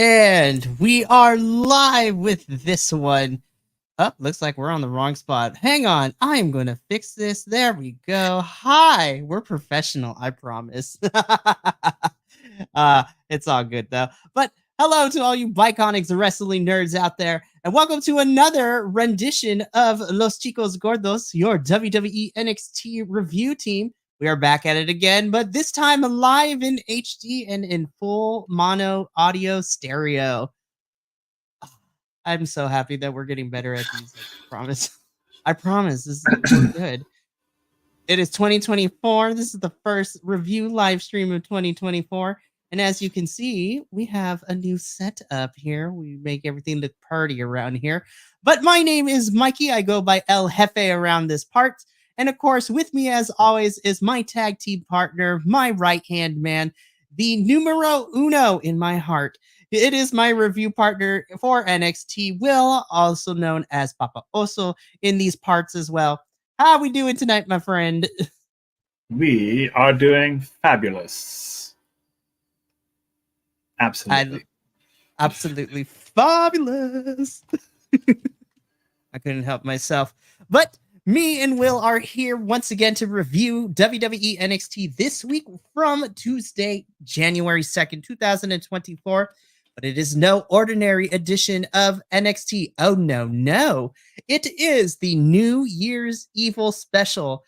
And we are live with this one. Looks like we're on the wrong spot. Hang on, I am going to fix this. There we go. Hi, we're professional, I promise. It's all good though. But hello to all you Biconics wrestling nerds out there, and welcome to another rendition of Los Chicos Gordos, your WWE NXT review team. We are back at it again, but this time live in HD and in full mono audio stereo. I'm so happy that we're getting better at these. I promise. I promise. This is good. It is 2024. This is the first review live stream of 2024. And as you can see, we have a new setup here. We make everything look pretty around here. But my name is Mikey. I go by El Jefe around this part. And of course, with me as always is my tag team partner, my right-hand man, the numero uno in my heart. It is my review partner for NXT, Will, also known as Papa Oso in these parts as well. How are we doing tonight, my friend? We are doing fabulous. Absolutely. Absolutely fabulous. I couldn't help myself. But me and Will are here once again to review WWE NXT this week from Tuesday, January 2nd, 2024. But it is no ordinary edition of NXT. Oh, no, no. It is the New Year's Evil special,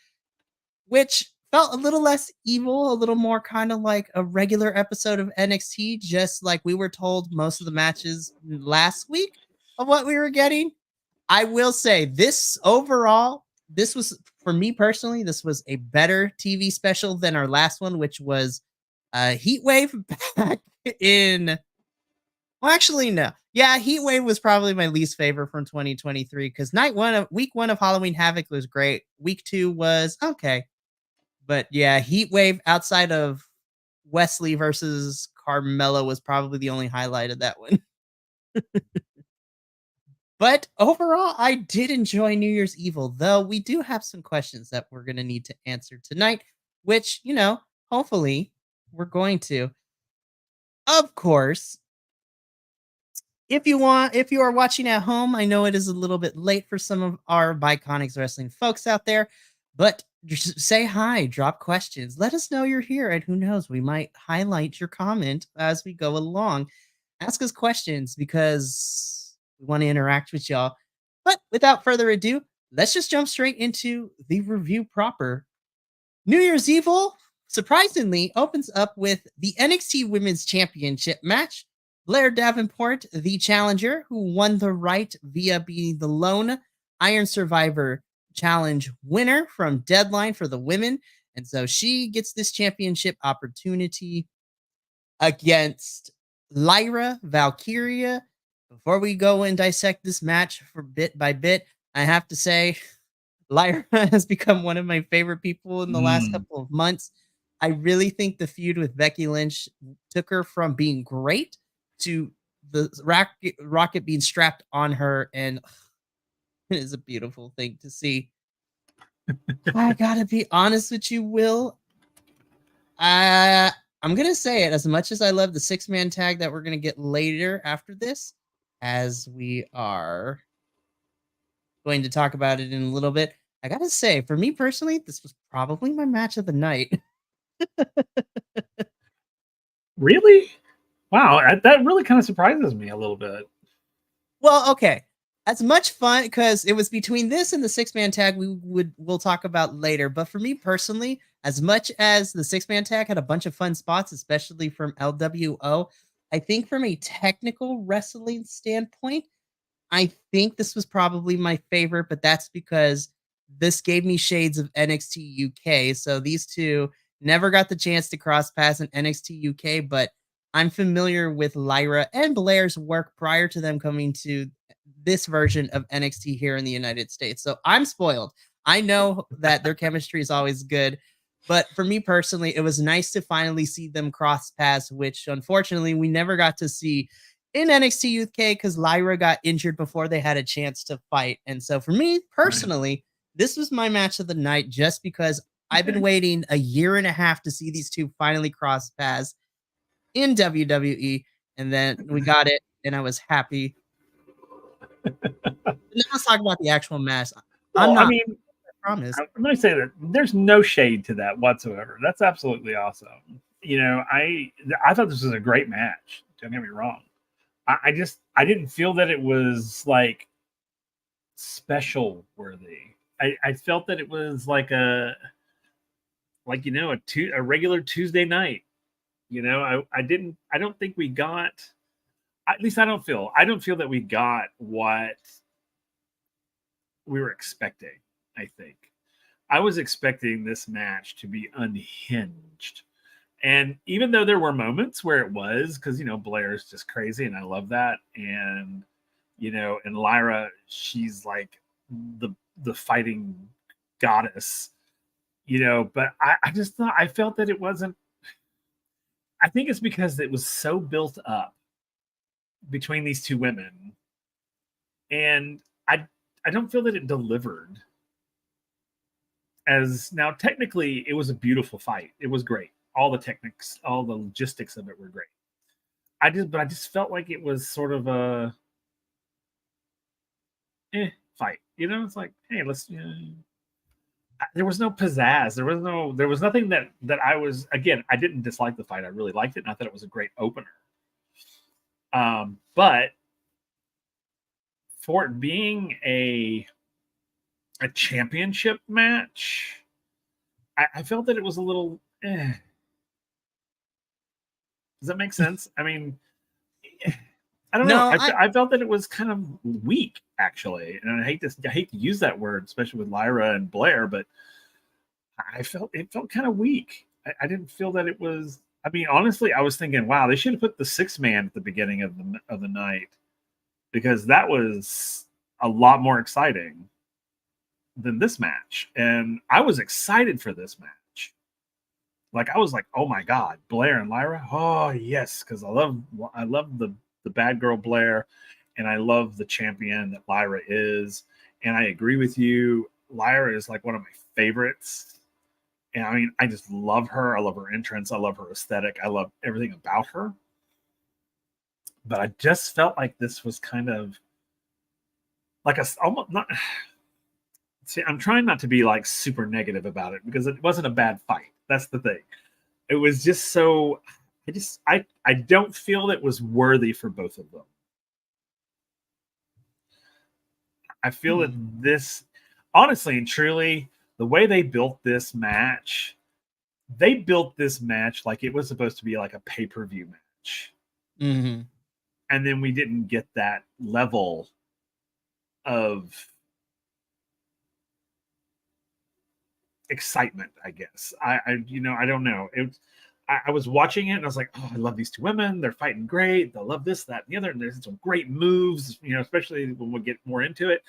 which felt a little less evil, a little more kind of like a regular episode of NXT, just like we were told most of the matches last week of what we were getting. I will say this overall, this was, for me personally, this was a better TV special than our last one, which was Heatwave back in... Well, actually, no. Yeah, Heatwave was probably my least favorite from 2023 because week one of Halloween Havoc was great. Week 2 was okay. But yeah, Heatwave outside of Wesley versus Carmella was probably the only highlight of that one. But overall, I did enjoy New Year's Evil, though we do have some questions that we're going to need to answer tonight, which, hopefully we're going to. Of course, if you are watching at home, I know it is a little bit late for some of our Biconics wrestling folks out there, but just say hi, drop questions, let us know you're here, and who knows, we might highlight your comment as we go along. Ask us questions because we want to interact with y'all. But without further ado, let's just jump straight into the review proper. New Year's Evil, surprisingly, opens up with the NXT Women's Championship match. Blair Davenport, the challenger, who won the right via being the lone Iron Survivor Challenge winner from Deadline for the women. And so she gets this championship opportunity against Lyra Valkyria. Before we go and dissect this match for bit by bit, I have to say, Lyra has become one of my favorite people in the last couple of months. I really think the feud with Becky Lynch took her from being great to the rocket being strapped on her, and it is a beautiful thing to see. I gotta be honest with you, Will. I'm gonna say it, as much as I love the 6-man tag that we're gonna get later after this, as we are going to talk about it in a little bit, I gotta say, for me personally, this was probably my match of the night. Really? Wow, that really kind of surprises me a little bit. Well, okay. As much fun, because it was between this and the 6-man tag we'll talk about later. But for me personally, as much as the 6-man tag had a bunch of fun spots, especially from LWO, I think from a technical wrestling standpoint, I think this was probably my favorite, but that's because this gave me shades of NXT UK. So these two never got the chance to cross paths in NXT UK, but I'm familiar with Lyra and Blair's work prior to them coming to this version of NXT here in the United States. So I'm spoiled. I know that their chemistry is always good, but for me personally, it was nice to finally see them cross paths, which unfortunately we never got to see in NXT UK because Lyra got injured before they had a chance to fight. And so for me personally, this was my match of the night just because I've been waiting a year and a half to see these two finally cross paths in WWE. and then we got it, and I was happy. But now let's talk about the actual match. I'm Well, I not mean, I promise. let me say that there's no shade to that whatsoever. That's absolutely awesome. I thought this was a great match. Don't get me wrong. I didn't feel that it was like special worthy. I felt that it was like a regular Tuesday night. I don't think we got, at least I don't feel that we got what we were expecting. I think I was expecting this match to be unhinged. And even though there were moments where it was, because Blair's just crazy and I love that. And Lyra, she's like the fighting goddess, but I just thought, I felt that it wasn't. I think it's because it was so built up between these two women. And I don't feel that it delivered. As now, technically, it was a beautiful fight. It was great. All the techniques, all the logistics of it were great. But I just felt like it was sort of a fight. It's like, hey, let's. There was no pizzazz. There was nothing that I was. Again, I didn't dislike the fight. I really liked it, and I thought it was a great opener. But for it being a championship match, I felt that it was a little. Does that make sense? I mean, I don't know. I felt that it was kind of weak, actually, and I hate to use that word, especially with Lyra and Blair, but it felt kind of weak. I didn't feel that it was. I mean, honestly, I was thinking, wow, they should have put the 6-man at the beginning of the night, because that was a lot more exciting than this match, and I was excited for this match. Like, I was like, oh my god, Blair and Lyra, oh yes, because I love the bad girl Blair, and I love the champion that Lyra is, and I agree with you. Lyra is like one of my favorites. And I mean, I just love her. I love her entrance. I love her aesthetic. I love everything about her. But I just felt like this was kind of like almost not. See, I'm trying not to be like super negative about it, because it wasn't a bad fight. That's the thing. It was just so. I don't feel it was worthy for both of them. I feel that this, honestly and truly, the way they built this match like it was supposed to be like a pay-per-view match. Mm-hmm. And then we didn't get that level of excitement, I guess. I don't know. I was watching it and I was like, oh, I love these two women. They're fighting great. They love this, that, and the other. And there's some great moves, especially when we get more into it.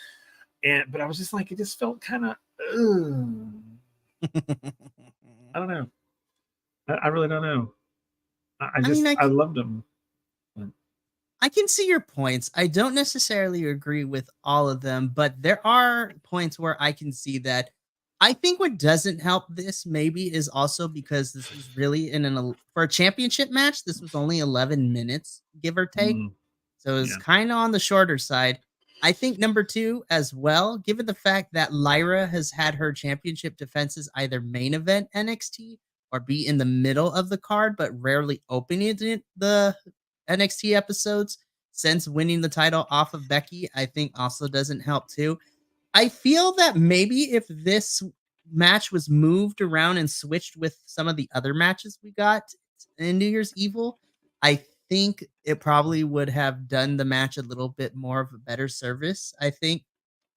But I was just like, it just felt kind of, I don't know. I really don't know. I loved them. I can see your points. I don't necessarily agree with all of them, but there are points where I can see that. I think what doesn't help this maybe is also because this was really for a championship match, this was only 11 minutes, give or take. So it's kind of on the shorter side. I think number 2 as well, given the fact that Lyra has had her championship defenses either main event NXT or be in the middle of the card, but rarely opening the NXT episodes since winning the title off of Becky, I think also doesn't help too. I feel that maybe if this match was moved around and switched with some of the other matches we got in New Year's Evil, I think it probably would have done the match a little bit more of a better service, I think,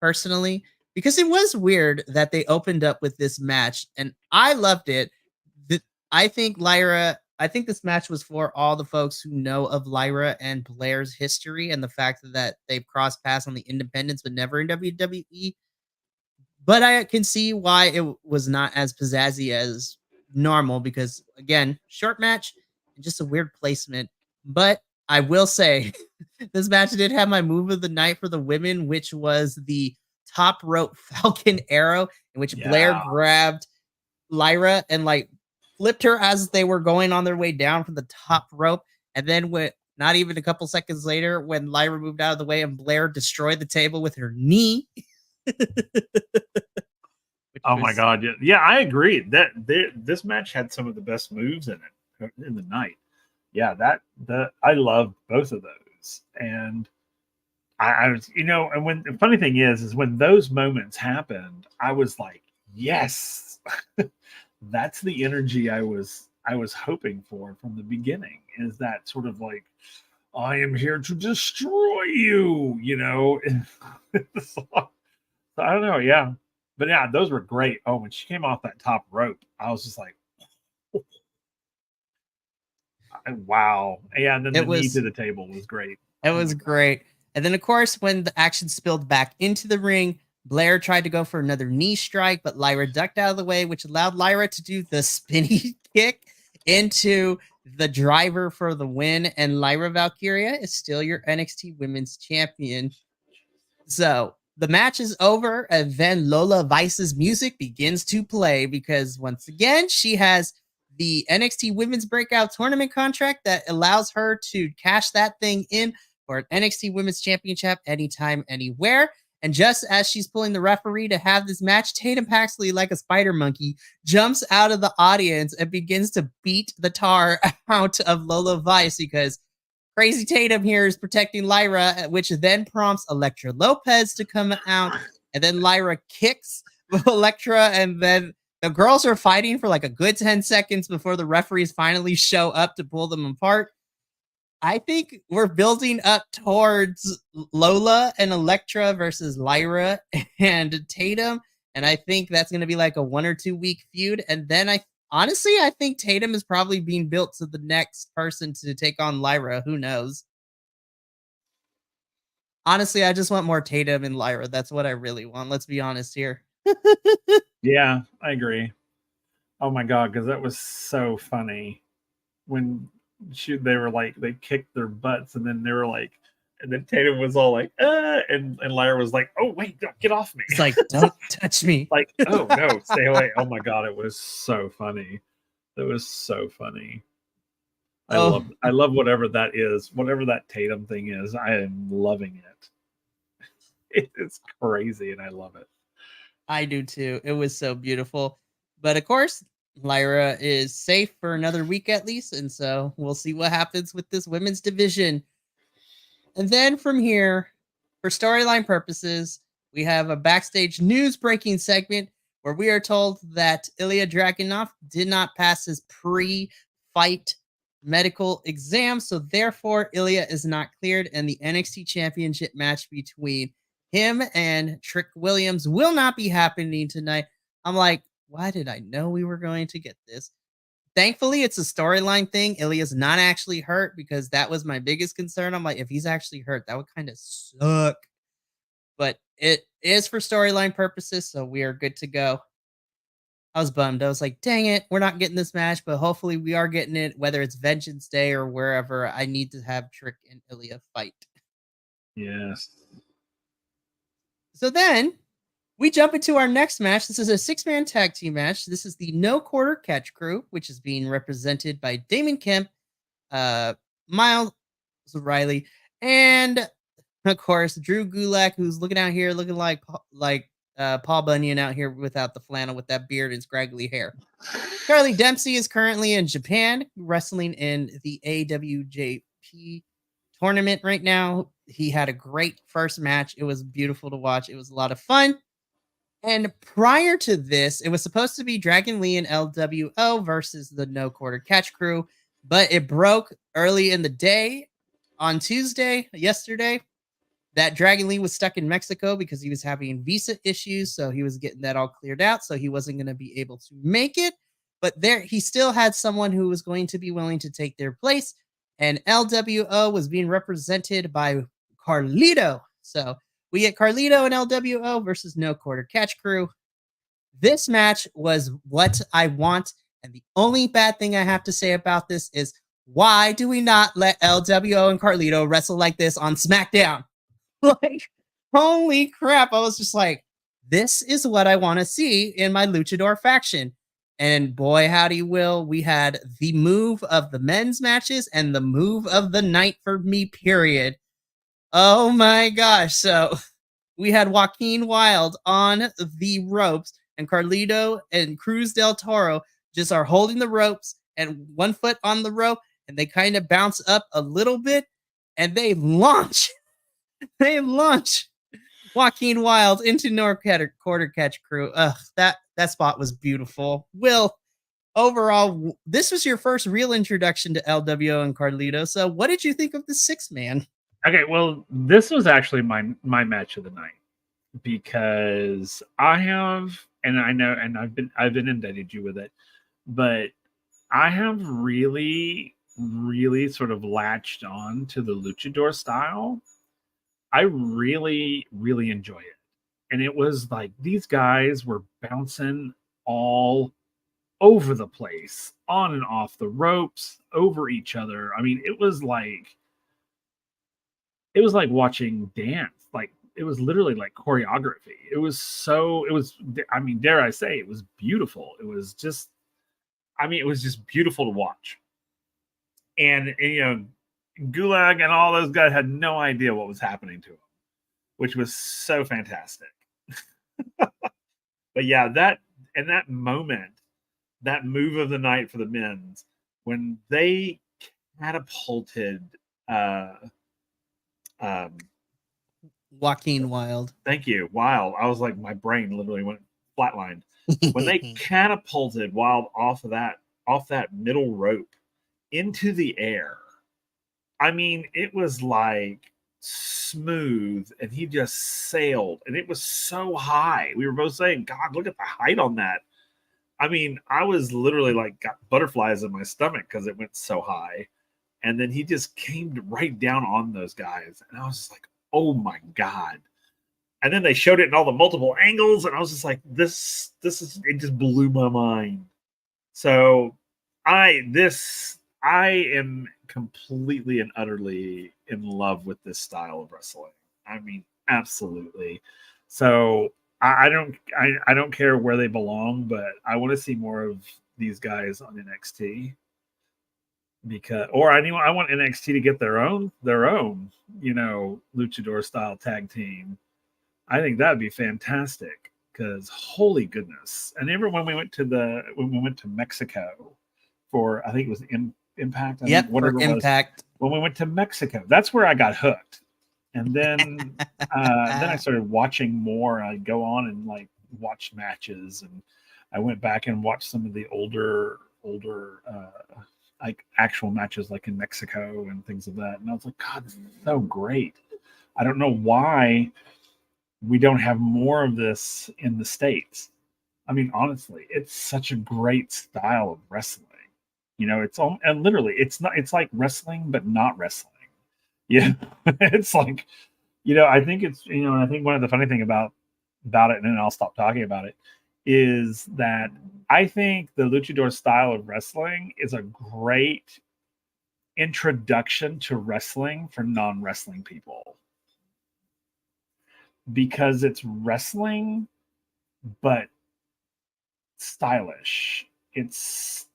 personally, because it was weird that they opened up with this match and I loved it. I think this match was for all the folks who know of Lyra and Blair's history and the fact that they've crossed paths on the independents but never in WWE. But I can see why it was not as pizzazzy as normal because, again, short match and just a weird placement. But I will say, this match did have my move of the night for the women, which was the top rope Falcon Arrow, in which Blair grabbed Lyra and like flipped her as they were going on their way down from the top rope. And then not even a couple seconds later, when Lyra moved out of the way and Blair destroyed the table with her knee. Oh my god, yeah, I agree. This match had some of the best moves in it in the night. Yeah, that I love both of those. And I was, and when the funny thing is when those moments happened, I was like, yes, that's the energy I was hoping for from the beginning, is that sort of like, I am here to destroy you, So, I don't know, yeah. But yeah, those were great. Oh, when she came off that top rope, I was just like, wow. Yeah, and then the knee to the table was great. It was great. And then, of course, when the action spilled back into the ring, Blair tried to go for another knee strike, but Lyra ducked out of the way, which allowed Lyra to do the spinny kick into the driver for the win. And Lyra Valkyria is still your NXT Women's Champion. So the match is over, and then Lola Vice's music begins to play because, once again, she has the NXT Women's Breakout Tournament contract that allows her to cash that thing in for an NXT Women's Championship anytime, anywhere. And just as she's pulling the referee to have this match, Tatum Paxley, like a spider monkey, jumps out of the audience and begins to beat the tar out of Lola Vice because Crazy Tatum here is protecting Lyra, which then prompts Elektra Lopez to come out. And then Lyra kicks Elektra, and then the girls are fighting for like a good 10 seconds before the referees finally show up to pull them apart. I think we're building up towards Lola and Elektra versus Lyra and Tatum. And I think that's going to be like a 1 or 2 week feud. And then I think Tatum is probably being built to the next person to take on Lyra. Who knows? Honestly, I just want more Tatum and Lyra. That's what I really want. Let's be honest here. Yeah, I agree. Oh my god, because that was so funny when they were like, they kicked their butts, and then they were like, and then Tatum was all like, and Lyra was like, oh wait, don't get off me. It's like, don't touch me. Like, oh no, stay away. Oh my god, it was so funny. It was so funny. I love whatever that is, whatever that Tatum thing is. I am loving it. It's crazy, and I love it. I do too. It was so beautiful. But of course, Lyra is safe for another week at least, and so we'll see what happens with this women's division. And then from here, for storyline purposes, we have a backstage news breaking segment where we are told that Ilya Dragunov did not pass his pre-fight medical exam, so therefore Ilya is not cleared, and the NXT Championship match between him and Trick Williams will not be happening tonight. I'm like, why did I know we were going to get this? Thankfully, it's a storyline thing. Ilya's not actually hurt, because that was my biggest concern. I'm like, if he's actually hurt, that would kind of suck. But it is for storyline purposes, so we are good to go. I was bummed. I was like, dang it, we're not getting this match, but hopefully we are getting it, whether it's Vengeance Day or wherever. I need to have Trick and Ilya fight. Yes. So then we jump into our next match. This is a 6-man tag team match. This is the No Quarter Catch Crew, which is being represented by Damon Kemp, Miles O'Reilly, and of course Drew Gulak, who's looking out here looking like Paul Bunyan out here without the flannel, with that beard and scraggly hair. Charlie Dempsey is currently in Japan, wrestling in the AWJP tournament right now. He had a great first match. It was beautiful to watch. It was a lot of fun. And prior to this, it was supposed to be Dragon Lee and LWO versus the No Quarter Catch Crew, but it broke early in the day on Tuesday, yesterday, that Dragon Lee was stuck in Mexico because he was having visa issues. So he was getting that all cleared out. So he wasn't going to be able to make it. But there, he still had someone who was going to be willing to take their place. And LWO was being represented by Carlito. So we get Carlito and LWO versus No Quarter Catch Crew. This match was what I want. And the only bad thing I have to say about this is, why do we not let LWO and Carlito wrestle like this on SmackDown? Like, holy crap. I was just like, this is what I want to see in my luchador faction. And boy, howdy, Will, we had the move of the men's matches and the move of the night for me, period. Oh my gosh. So we had Joaquin Wild on the ropes, and Carlito and Cruz del Toro just are holding the ropes and one foot on the rope, and they kind of bounce up a little bit and they launch. They launch Joaquin Wild into North Quarter Catch Crew. Ugh, that spot was beautiful. Will, overall, this was your first real introduction to LWO and Carlito. So, what did you think of the 6-man? Okay, well, this was actually my match of the night because I have, and I know, and I've been indebted you with it, but I have really sort of latched on to the luchador style. I really enjoy it. And it was like these guys were bouncing all over the place, on and off the ropes, over each other. I mean, it was like watching dance. Like it was literally like choreography. I mean, dare I say, it was beautiful. It was just beautiful to watch. And you know, Gulag and all those guys had no idea what was happening to them, which was so fantastic. But yeah, that moment, that move of the night for the men's, when they catapulted Joaquin Wild. Thank you. Wild. I was like, my brain literally went flatlined. When they catapulted Wild off that middle rope into the air. I mean, it was like smooth, and he just sailed, and it was so high. We were both saying, God, look at the height on that. I mean, I was literally like got butterflies in my stomach because it went so high. And then he just came right down on those guys. And I was just like, oh my God. And then they showed it in all the multiple angles. And I was just like, this is, it just blew my mind. So I am completely and utterly in love with this style of wrestling. I mean, absolutely. So I don't care where they belong, but I want to see more of these guys on NXT I want NXT to get their own, you know, luchador style tag team. I think that'd be fantastic because holy goodness. And even when we went to Mexico for, I think it was Impact. For Impact. When we went to Mexico, that's where I got hooked. And then I started watching more. I'd go on and like watch matches, and I went back and watched some of the older like actual matches like in Mexico and things of that. And I was like, God, this is so great. I don't know why we don't have more of this in the States. I mean, honestly, it's such a great style of wrestling. You know, and literally it's like wrestling, but not wrestling. Yeah. It's like, you know, I think it's, you know, I think one of the funny thing about it, and then I'll stop talking about it, is that I think the luchador style of wrestling is a great introduction to wrestling for non-wrestling people. Because it's wrestling, but stylish. It's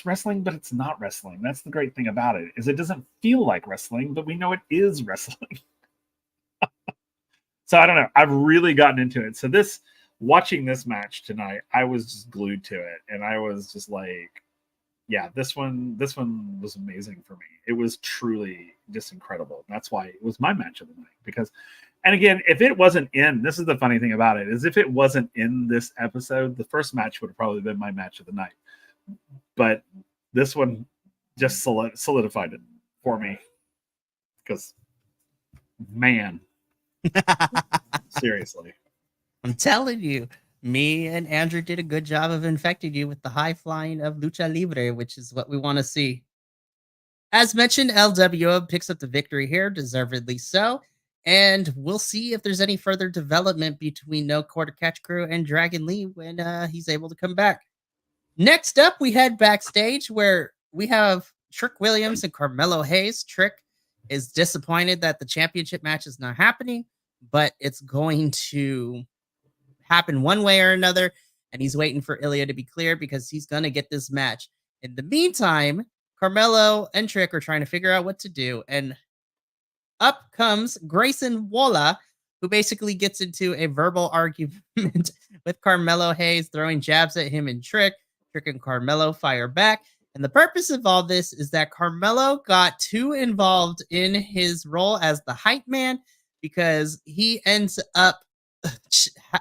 wrestling, but it's not wrestling. That's the great thing about it, is it doesn't feel like wrestling, but we know it is wrestling. So I don't know. I've really gotten into it. So watching this match tonight, I was just glued to it. And I was just like, yeah, this one was amazing for me. It was truly just incredible. That's why it was my match of the night. Because, and again, if it wasn't this is the funny thing about it, is if it wasn't in this episode, the first match would have probably been my match of the night. But this one just solidified it for me. Because, man, seriously. I'm telling you, me and Andrew did a good job of infecting you with the high flying of Lucha Libre, which is what we want to see. As mentioned, LWO picks up the victory here, deservedly so. And we'll see if there's any further development between No Quarter Catch Crew and Dragon Lee when he's able to come back. Next up, we head backstage where we have Trick Williams and Carmelo Hayes. Trick is disappointed that the championship match is not happening, but it's going to happen one way or another. and he's waiting for Ilya to be cleared because he's going to get this match. In the meantime, Carmelo and Trick are trying to figure out what to do, and up comes Grayson Waller, who basically gets into a verbal argument with Carmelo Hayes, throwing jabs at him and Trick. Trick and Carmelo fire back. And the purpose of all this is that Carmelo got too involved in his role as the hype man because he ends up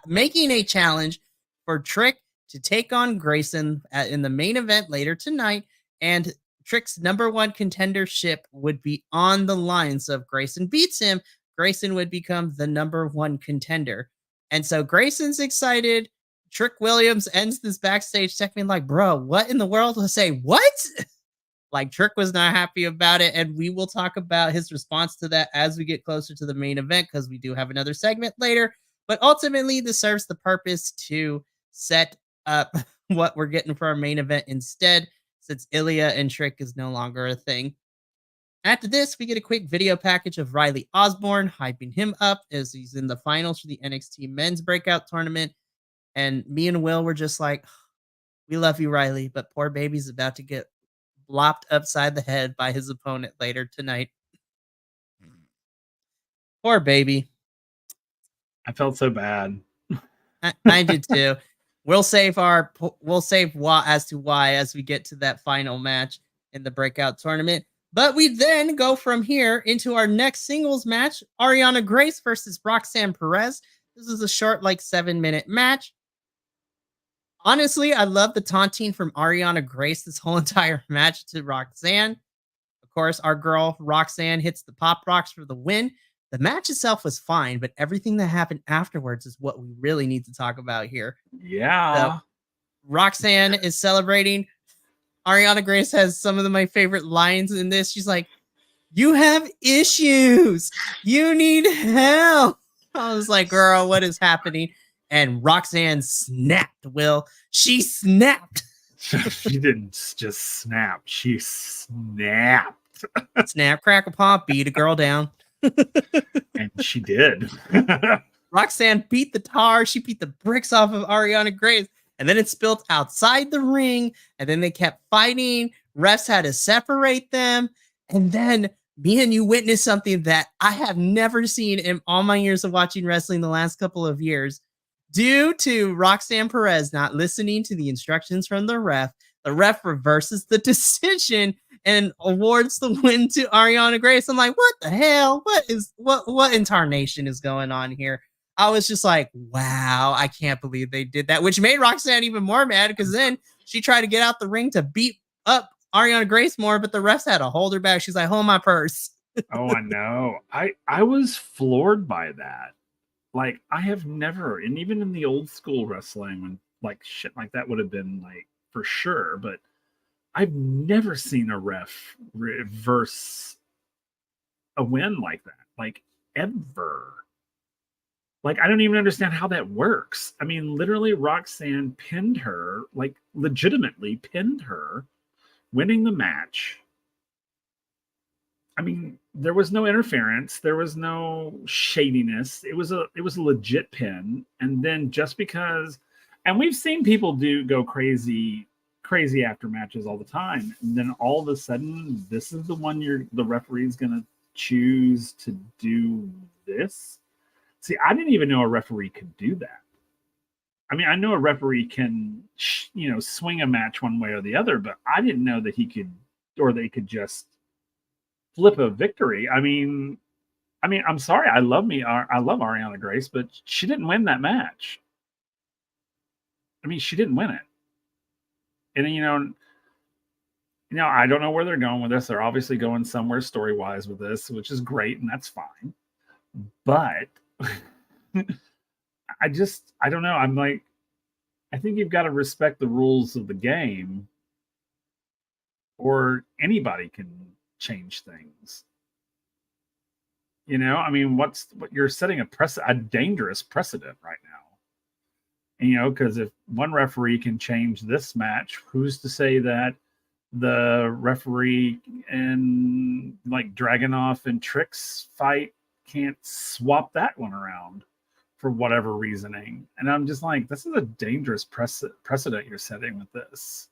making a challenge for Trick to take on Grayson in the main event later tonight. And Trick's number one contendership would be on the line. So if Grayson beats him, Grayson would become the number one contender. And so Grayson's excited. Trick Williams ends this backstage segment like, bro, what in the world? Will say, what? Like, Trick was not happy about it. And we will talk about his response to that as we get closer to the main event, because we do have another segment later. But ultimately, this serves the purpose to set up what we're getting for our main event instead, since Ilya and Trick is no longer a thing. After this, we get a quick video package of Riley Osborne, hyping him up as he's in the finals for the NXT men's breakout tournament. And me and Will were just like, we love you, Riley, but poor baby's about to get blopped upside the head by his opponent later tonight. Poor baby. I felt so bad. I did too. We'll save why as we get to that final match in the breakout tournament. But we then go from here into our next singles match, Ariana Grace versus Roxanne Perez. This is a short, 7-minute match. Honestly, I love the taunting from Ariana Grace this whole entire match to Roxanne. Of course, our girl Roxanne hits the pop rocks for the win. The match itself was fine, but everything that happened afterwards is what we really need to talk about here. Yeah. So, Roxanne is celebrating. Ariana Grace has some of my favorite lines in this. She's like, "You have issues. You need help." I was like, girl, what is happening? And Roxanne snapped, Will. She snapped. She didn't just snap. She snapped. Snap, crackle, pop, beat a girl down. And she did. Roxanne beat the tar. She beat the bricks off of Ariana Grace. And then it spilled outside the ring. And then they kept fighting. Refs had to separate them. And then me and you witnessed something that I have never seen in all my years of watching wrestling the last couple of years. Due to Roxanne Perez not listening to the instructions from the ref reverses the decision and awards the win to Ariana Grace. I'm like, what the hell? What incarnation is going on here? I was just like, wow, I can't believe they did that, which made Roxanne even more mad because then she tried to get out the ring to beat up Ariana Grace more, but the refs had to hold her back. She's like, hold my purse. Oh, I know. I was floored by that. Like, I have never, and even in the old school wrestling, when shit like that would have been for sure, but I've never seen a ref reverse a win like that, ever. I don't even understand how that works. I mean, literally, Roxanne pinned her, legitimately pinned her, winning the match. I mean, there was no interference. There was no shadiness. It was a legit pin. And then just because, and we've seen people go crazy after matches all the time. And then all of a sudden, this is the one the referee's going to choose to do this. See, I didn't even know a referee could do that. I mean, I know a referee can, swing a match one way or the other, but I didn't know that he could, or they could just flip a victory. I mean, I'm sorry. I love Ariana Grace, but she didn't win that match. I mean, she didn't win it. And, I don't know where they're going with this. They're obviously going somewhere story-wise with this, which is great, and that's fine. But I don't know. I'm like, I think you've got to respect the rules of the game, or anybody can change things. I mean, what you're setting a dangerous precedent right now. And, because if one referee can change this match, who's to say that the referee in Dragunov and Trick's fight can't swap that one around for whatever reasoning. And I'm just like, this is a dangerous precedent you're setting with this.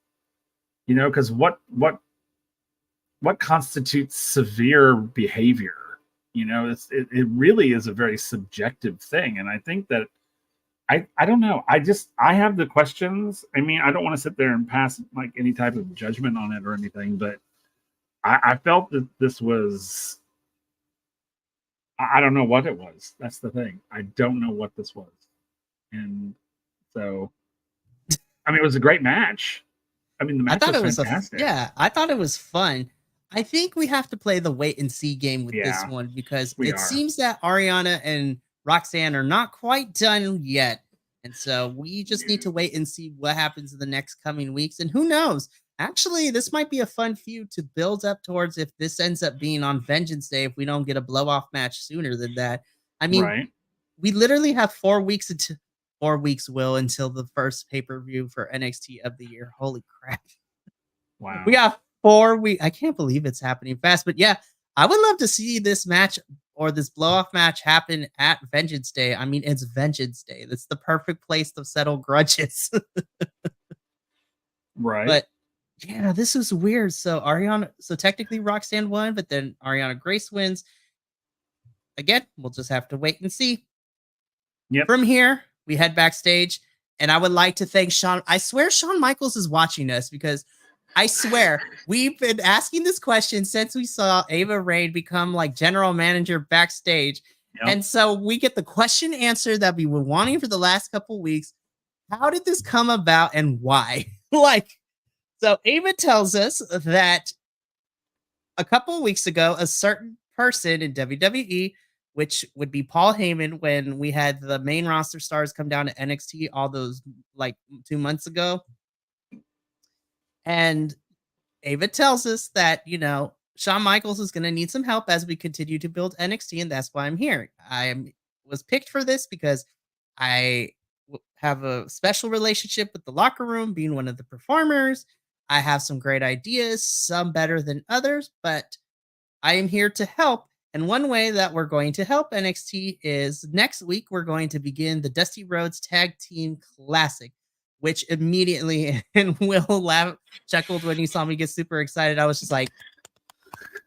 You know, because what constitutes severe behavior? You know, it really is a very subjective thing. And I think that I don't know. I have the questions. I mean, I don't want to sit there and pass like any type of judgment on it or anything, but I felt that this was, I don't know what it was. That's the thing. I don't know what this was. And so, I mean, it was a great match. I mean, the match was fantastic. I thought it was fun. I think we have to play the wait and see game with this one because it seems that Ariana and Roxanne are not quite done yet. And so we just need to wait and see what happens in the next coming weeks. And who knows? Actually, this might be a fun feud to build up towards if this ends up being on Vengeance Day, if we don't get a blow-off match sooner than that. I mean, we literally have 4 weeks until the first pay-per-view for NXT of the year. Holy crap. Wow. We got 4 weeks. I can't believe it's happening fast. But yeah, I would love to see this match or this blow-off match happen at Vengeance Day. I mean, it's Vengeance Day. That's the perfect place to settle grudges. Right. But yeah, this is weird. So technically Roxanne won, but then Ariana Grace wins. Again, we'll just have to wait and see. Yep. From here, we head backstage, and I would like to thank Shawn. I swear Shawn Michaels is watching us because I swear we've been asking this question since we saw Ava Raine become like general manager backstage. Yep. And so we get the question answered that we were wanting for the last couple weeks. How did this come about and why? So Ava tells us that a couple of weeks ago, a certain person in WWE, which would be Paul Heyman, when we had the main roster stars come down to NXT all those like 2 months ago. And Ava tells us that, you know, Shawn Michaels is going to need some help as we continue to build NXT, and that's why I'm here. Was picked for this because I have a special relationship with the locker room, being one of the performers. I have some great ideas, some better than others, but I am here to help. And one way that we're going to help NXT is next week, we're going to begin the Dusty Rhodes Tag Team Classic, which immediately, and Will chuckled when he saw me get super excited. I was just like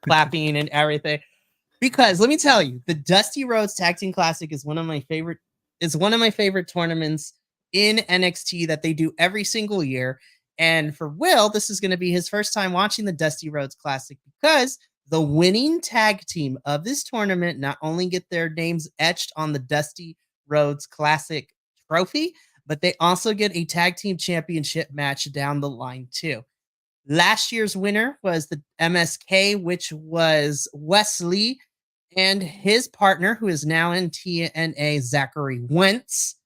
clapping and everything. Because let me tell you, the Dusty Rhodes Tag Team Classic is one of my favorite tournaments in NXT that they do every single year. And for Will, this is going to be his first time watching the Dusty Rhodes Classic because the winning tag team of this tournament not only get their names etched on the Dusty Rhodes Classic trophy, but they also get a tag team championship match down the line too. Last year's winner was the MSK, which was Wesley and his partner, who is now in TNA, Zachary Wentz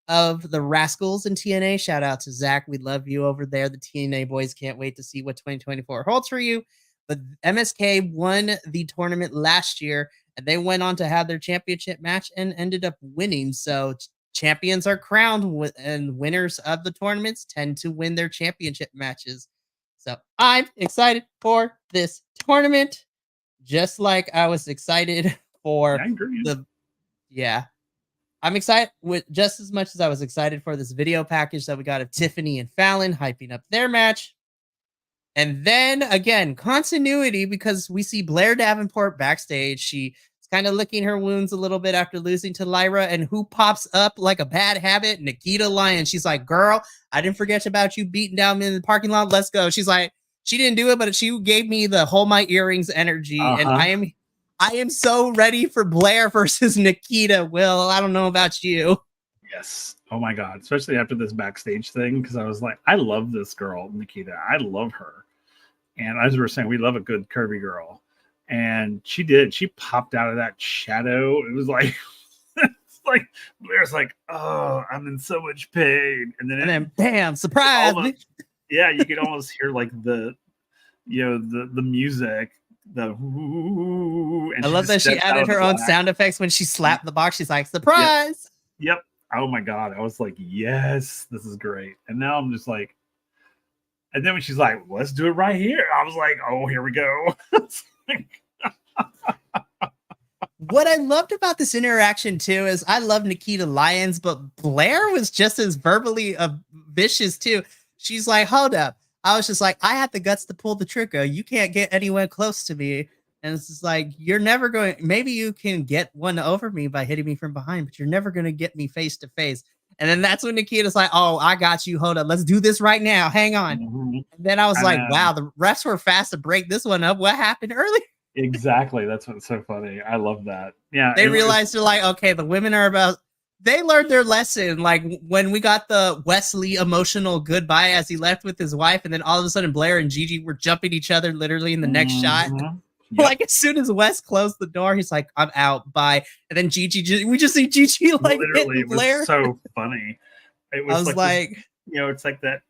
of the Rascals in TNA. Shout out to Zach. We love you over there. The TNA boys can't wait to see what 2024 holds for you. But MSK won the tournament last year, and they went on to have their championship match and ended up winning. So champions are crowned, and winners of the tournaments tend to win their championship matches. So I'm excited for this tournament, just like I was excited for I'm excited with just as much as I was excited for this video package that we got of Tiffany and Fallon hyping up their match. And then again, continuity, because we see Blair Davenport backstage. She's kind of licking her wounds a little bit after losing to Lyra. And who pops up like a bad habit? Nikita Lyons. She's like, girl, I didn't forget about you beating down me in the parking lot. Let's go. She's like, she didn't do it, but she gave me the hold my earrings energy. And I am so ready for Blair versus Nikita. Will, I don't know about you. Yes. Oh my God. Especially after this backstage thing. Because I was like, I love this girl, Nikita. I love her. And as we were saying, we love a good curvy girl. And she did. She popped out of that shadow. It was like, it's like Blair's like, oh, I'm in so much pain. And then bam, surprise. Yeah, you could almost hear like the music. And I love that she added her own sound effects when she slapped the box. She's like, surprise. Yep. Oh my God. I was like, yes, this is great. And now I'm just like, and then when she's like, let's do it right here, I was like, oh, here we go. What I loved about this interaction too is I love Nikita Lyons, but Blair was just as verbally vicious too. She's like, "Hold up." I was just like, "I had the guts to pull the trigger. You can't get anywhere close to me." And it's just like, "You're never going, maybe you can get one over me by hitting me from behind, but you're never going to get me face to face." And then that's when Nikita's like, "Oh, I got you. Hold up. Let's do this right now. Hang on." Mhm. And then I was I like, know. "Wow, the refs were fast to break this one up. What happened earlier?" Exactly. That's what's so funny. I love that. Yeah, They it was. realized they're like, okay, the women are about. They learned their lesson. Like when we got the Wesley emotional goodbye as he left with his wife, and then all of a sudden Blair and Gigi were jumping each other literally in the next shot. Yep. Like as soon as Wes closed the door, he's like, "I'm out, bye." And then Gigi, we just see Gigi like Literally, hitting it was Blair. so funny. It I was was like this, like, it's like that,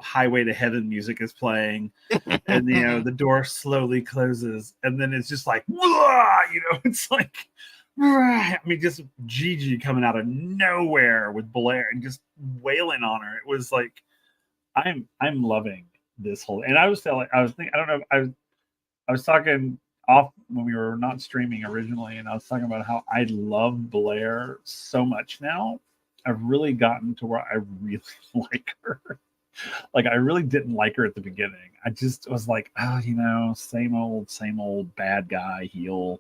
Highway to Heaven music is playing, and the door slowly closes, and then it's just like, "Wah!" It's like, I mean, just Gigi coming out of nowhere with Blair and just wailing on her. It was like, I'm loving this whole. And I was telling, I was thinking, I don't know, I was talking off when we were not streaming originally, and I was talking about how I love Blair so much now. I've really gotten to where I really like her. Like, I really didn't like her at the beginning. I just was like, same old bad guy heel.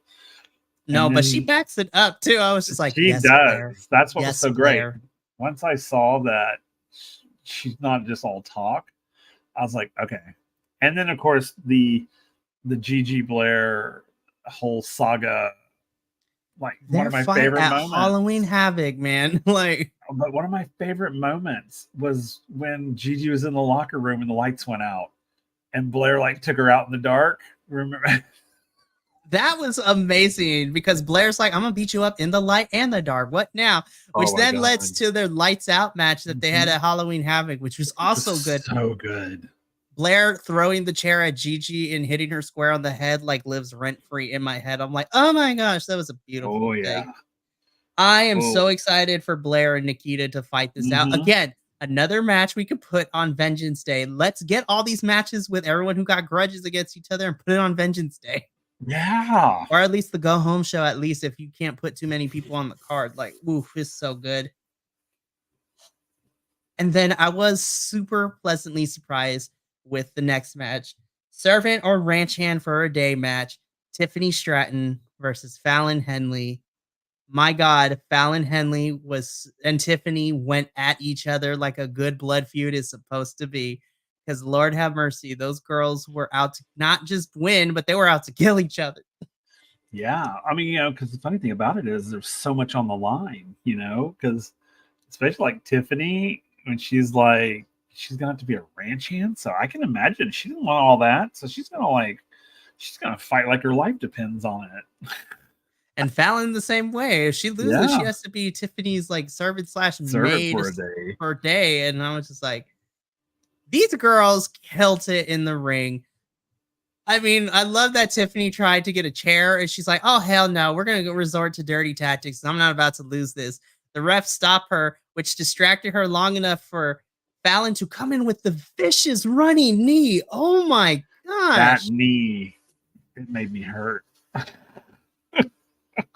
no, And but she then backs it up too. I was just like, she yes, Blair. does. That's what was Yes, so great. Blair. Once I saw that she's not just all talk, I was like, okay. And then of course the Gigi Blair whole saga, like one Their of my fight favorite at moments. Halloween Havoc, man. Like, But one of my favorite moments was when Gigi was in the locker room and the lights went out, and Blair like took her out in the dark. Remember? that was amazing because Blair's like, "I'm gonna beat you up in the light and the dark. What now?" Which Oh my then god, leads to their lights out match that they had Mhm. at Halloween Havoc, which was It was also good. so good. Blair throwing the chair at Gigi and hitting her square on the head like lives rent free in my head. I'm like, oh my gosh, that was a Oh beautiful yeah. thing. I am Oh. so excited for Blair and Nikita to fight this out. Mm-hmm. Again, another match we could put on Vengeance Day. Let's get all these matches with everyone who got grudges against each other and put it on Vengeance Day. Yeah. Or at least the go home show, at least if you can't put too many people on the card. Like, oof, it's so good. And then I was super pleasantly surprised with the next match. Servant or Ranch Hand for a Day match. Tiffany Stratton versus Fallon Henley. My God, Fallon Henley and Tiffany went at each other like a good blood feud is supposed to be. Because Lord have mercy, those girls were out to not just win, but they were out to kill each other. Yeah. I mean, because the funny thing about it is there's so much on the line, because especially like Tiffany, when she's like, she's gonna have to be a ranch hand. So I can imagine she didn't want all that. So she's gonna fight like her life depends on it. And Fallon the same way. If she loses, she Yeah. has to be Tiffany's like servant slash Serve it maid for a day. for a day. And I was just like, these girls killed it in the ring. I mean, I love that Tiffany tried to get a chair and she's like, oh, hell no, we're going to resort to dirty tactics. I'm not about to lose this. The ref stopped her, which distracted her long enough for Fallon to come in with the vicious running knee. Oh my That gosh. knee, it made me hurt.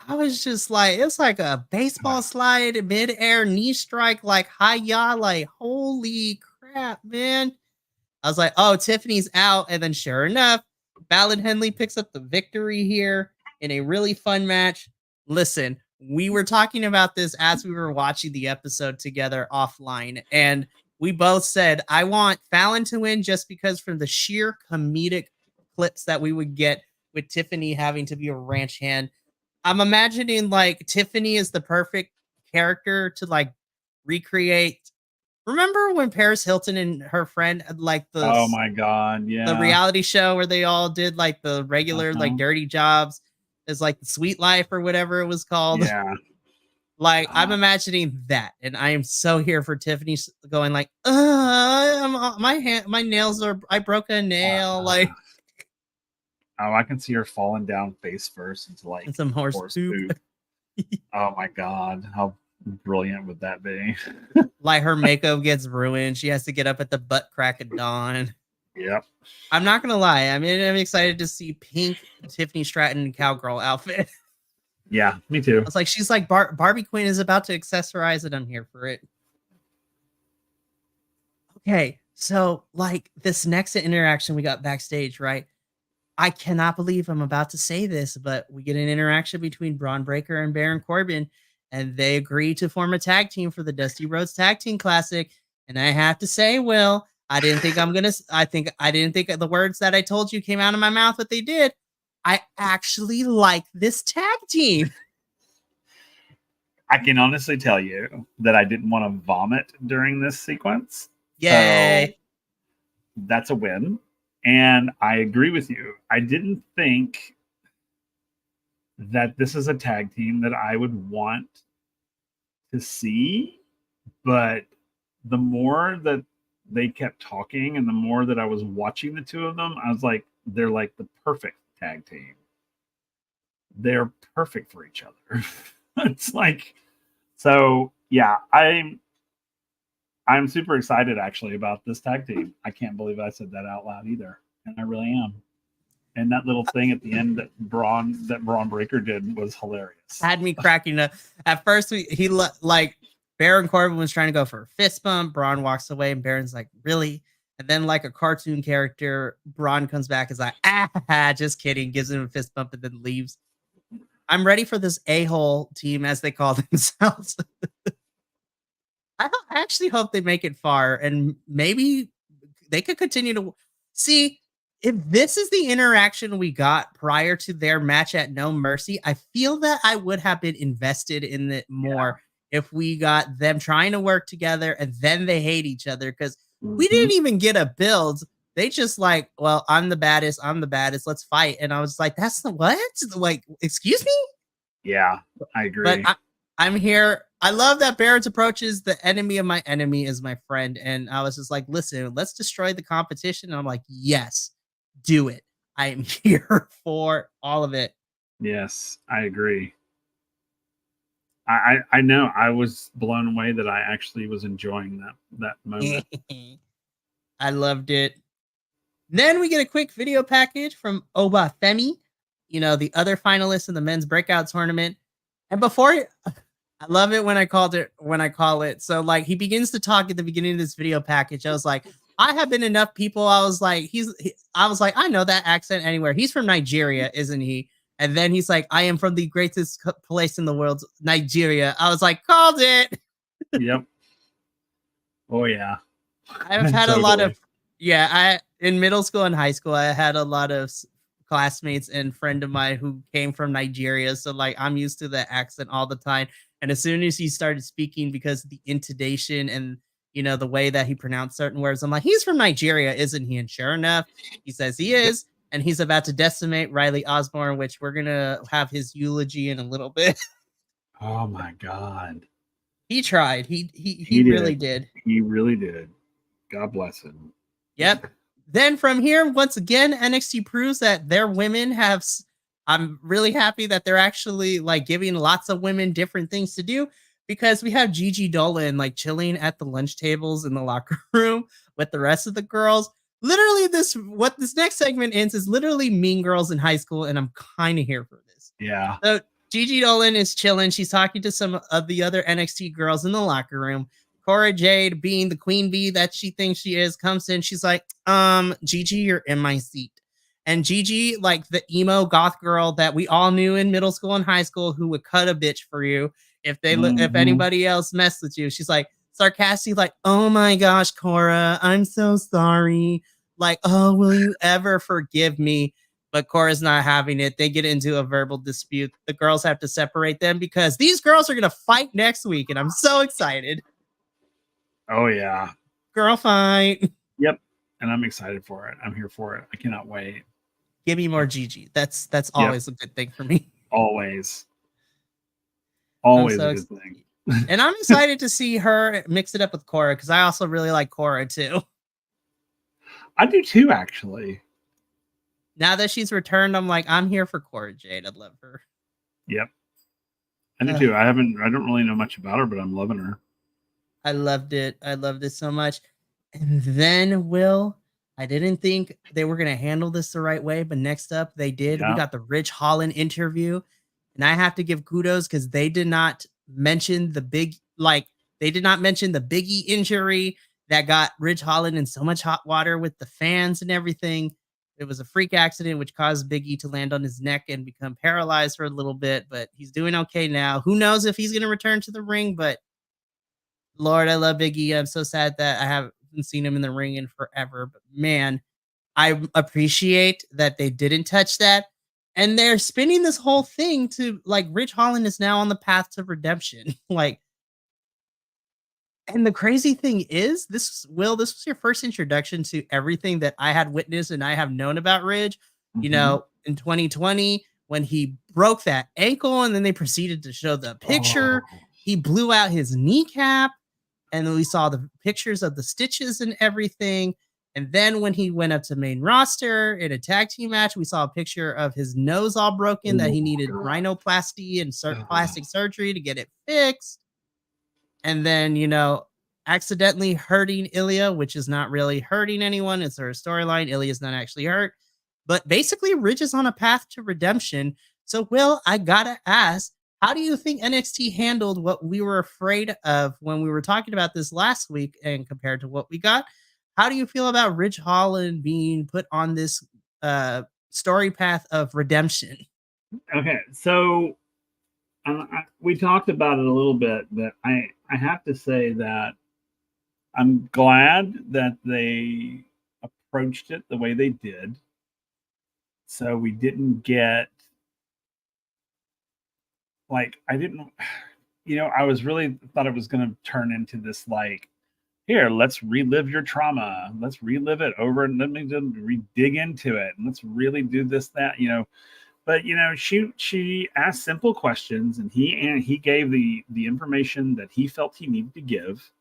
I was just like, it's like a baseball slide, mid-air knee strike, like hi-ya, like holy crap, man. I was like, oh, Tiffany's out. And then sure enough, Fallon Henley picks up the victory here in a really fun match. Listen, we were talking about this as we were watching the episode together offline, and we both said, I want Fallon to win just because from the sheer comedic clips that we would get with Tiffany having to be a ranch hand. I'm imagining like Tiffany is the perfect character to like recreate. Remember when Paris Hilton and her friend had like Oh my god, the yeah. reality show where they all did like the regular like dirty jobs as like the Sweet Life or whatever it was called. Yeah. Like I'm imagining that, and I am so here for Tiffany going like, my nails are, I broke a nail, like Oh, I can see her falling down face first into like and some horse poop. Oh my god, how brilliant would that be? Like her makeup gets ruined. She has to get up at the butt crack of dawn. Yep. I'm not gonna lie. I mean, I'm excited to see pink Tiffany Stratton cowgirl outfit. Yeah, me too. I was like, she's like, Barbie Queen is about to accessorize it. I'm here for it. Okay, so like this next interaction we got backstage, right? I cannot believe I'm about to say this, but we get an interaction between Braun Breaker and Baron Corbin, and they agree to form a tag team for the Dusty Rhodes Tag Team Classic. And I have to say, Will, I didn't think I didn't think the words that I told you came out of my mouth, but they did. I actually like this tag team. I can honestly tell you that I didn't want to vomit during this sequence. Yay. So that's a win. And I agree with you. I didn't think that this is a tag team that I would want to see, but the more that they kept talking and the more that I was watching the two of them, I was like, they're like the perfect tag team. They're perfect for each other. It's like, so yeah, I'm super excited actually about this tag team. I can't believe I said that out loud either, and I really am. And that little thing at the end that Braun Breaker did was hilarious. Had me cracking up. At first, he like Baron Corbin was trying to go for a fist bump. Braun walks away, and Baron's like, "Really?" And then, like a cartoon character, Braun comes back, is like, "Ah, just kidding." Gives him a fist bump and then leaves. I'm ready for this a-hole team, as they call themselves. I actually hope they make it far, and maybe they could continue to see if this is the interaction we got prior to their match at No Mercy. I feel that I would have been invested in it more if we got them trying to work together and then they hate each other, because we didn't even get a build. They just like, well, I'm the baddest, let's fight. And I was like, that's the what? Like, excuse me? Yeah, I agree. But I'm here. I love that Barrett's approach is the enemy of my enemy is my friend. And I was just like, listen, let's destroy the competition. And I'm like, yes, do it. I am here for all of it. Yes, I agree. I know I was blown away that I actually was enjoying that moment. I loved it. Then we get a quick video package from Oba Femi, the other finalists in the men's breakout tournament. And before I love it when I call it. So like he begins to talk at the beginning of this video package. I was like, I have been enough people. I was like, I know that accent anywhere. He's from Nigeria, isn't he? And then he's like, I am from the greatest place in the world, Nigeria. I was like, called it. Yep. Oh yeah. I've had totally. A lot of, in middle school and high school, I had a lot of classmates and friend of mine who came from Nigeria. So like, I'm used to the accent all the time. And as soon as he started speaking, because of the intonation and, the way that he pronounced certain words, I'm like, he's from Nigeria, isn't he? And sure enough, he says he is. Yep. And he's about to decimate Riley Osborne, which we're going to have his eulogy in a little bit. Oh my God. He tried. He really did. He really did. God bless him. Yep. Then from here, once again, NXT proves that their women have, I'm really happy that they're actually like giving lots of women different things to do, because we have Gigi Dolan like chilling at the lunch tables in the locker room with the rest of the girls. Literally what this next segment ends is literally Mean Girls in high school. And I'm kind of here for this. Yeah. So Gigi Dolan is chilling. She's talking to some of the other NXT girls in the locker room. Cora Jade, being the queen bee that she thinks she is, comes in. She's like, Gigi, you're in my seat. And Gigi, like the emo goth girl that we all knew in middle school and high school, who would cut a bitch for you if they if anybody else messed with you. She's like sarcastic, like, oh my gosh, Cora, I'm so sorry. Like, oh, will you ever forgive me? But Cora's not having it. They get into a verbal dispute. The girls have to separate them because these girls are going to fight next week. And I'm so excited. Oh, yeah. Girl fight. Yep. And I'm excited for it. I'm here for it. I cannot wait. Give me more Gigi. That's always a good thing for me. Always. Always a good thing. And I'm excited to see her mix it up with Cora, because I also really like Cora too. I do too, actually. Now that she's returned, I'm like, I'm here for Cora Jade. I love her. Yep. I do too. I don't really know much about her, but I'm loving her. I loved it. I loved it so much. And then, Will, I didn't think they were going to handle this the right way, but next up they did. Yeah. We got the Rich Holland interview. And I have to give kudos because they did not mention they did not mention the Biggie injury that got Ridge Holland in so much hot water with the fans and everything. It was a freak accident which caused Biggie to land on his neck and become paralyzed for a little bit, but he's doing okay now. Who knows if he's going to return to the ring, but Lord, I love Biggie. I'm so sad that I haven't seen him in the ring in forever, but man, I appreciate that they didn't touch that. And they're spinning this whole thing to like Rich Holland is now on the path to redemption. Like, and the crazy thing is, this was your first introduction to everything that I had witnessed and I have known about Ridge. You know, in 2020, when he broke that ankle and then they proceeded to show the picture, he blew out his kneecap. And then we saw the pictures of the stitches and everything. And then when he went up to main roster in a tag team match, we saw a picture of his nose all broken that he needed rhinoplasty and plastic surgery to get it fixed. And then, you know, accidentally hurting Ilya, which is not really hurting anyone. It's her storyline. Ilya's not actually hurt. But basically, Ridge is on a path to redemption. So, Will, I gotta ask, how do you think NXT handled what we were afraid of when we were talking about this last week and compared to what we got? How do you feel about Ridge Holland being put on this story path of redemption? Okay, so we talked about it a little bit, but I have to say that I'm glad that they approached it the way they did. So we didn't get like, I didn't, you know, I was really thought it was going to turn into this like, here, let's relive your trauma. Let's relive it over and let me dig into it. And let's really do this, that, you know. But, you know, she asked simple questions and he gave the information that he felt he needed to give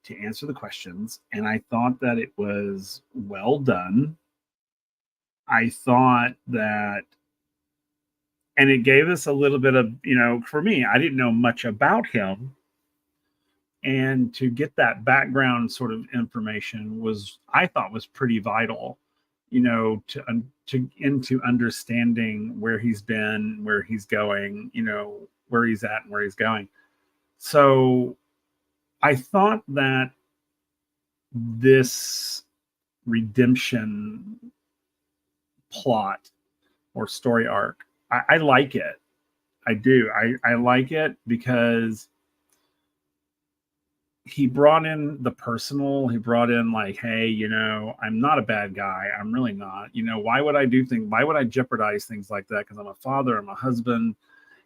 to answer the questions. And I thought that it was well done. I thought that, and it gave us a little bit of, you know, for me, I didn't know much about him. And to get that background sort of information was, I thought, was pretty vital, you know, into understanding where he's been, where he's going, you know, where he's at and where he's going. So I thought that this redemption plot or story arc, I like it. I do. I like it because he brought in the personal. He brought in like, hey, you know, I'm not a bad guy. I'm really not. You know, why would I do things? Why would I jeopardize things like that? Because I'm a father, I'm a husband,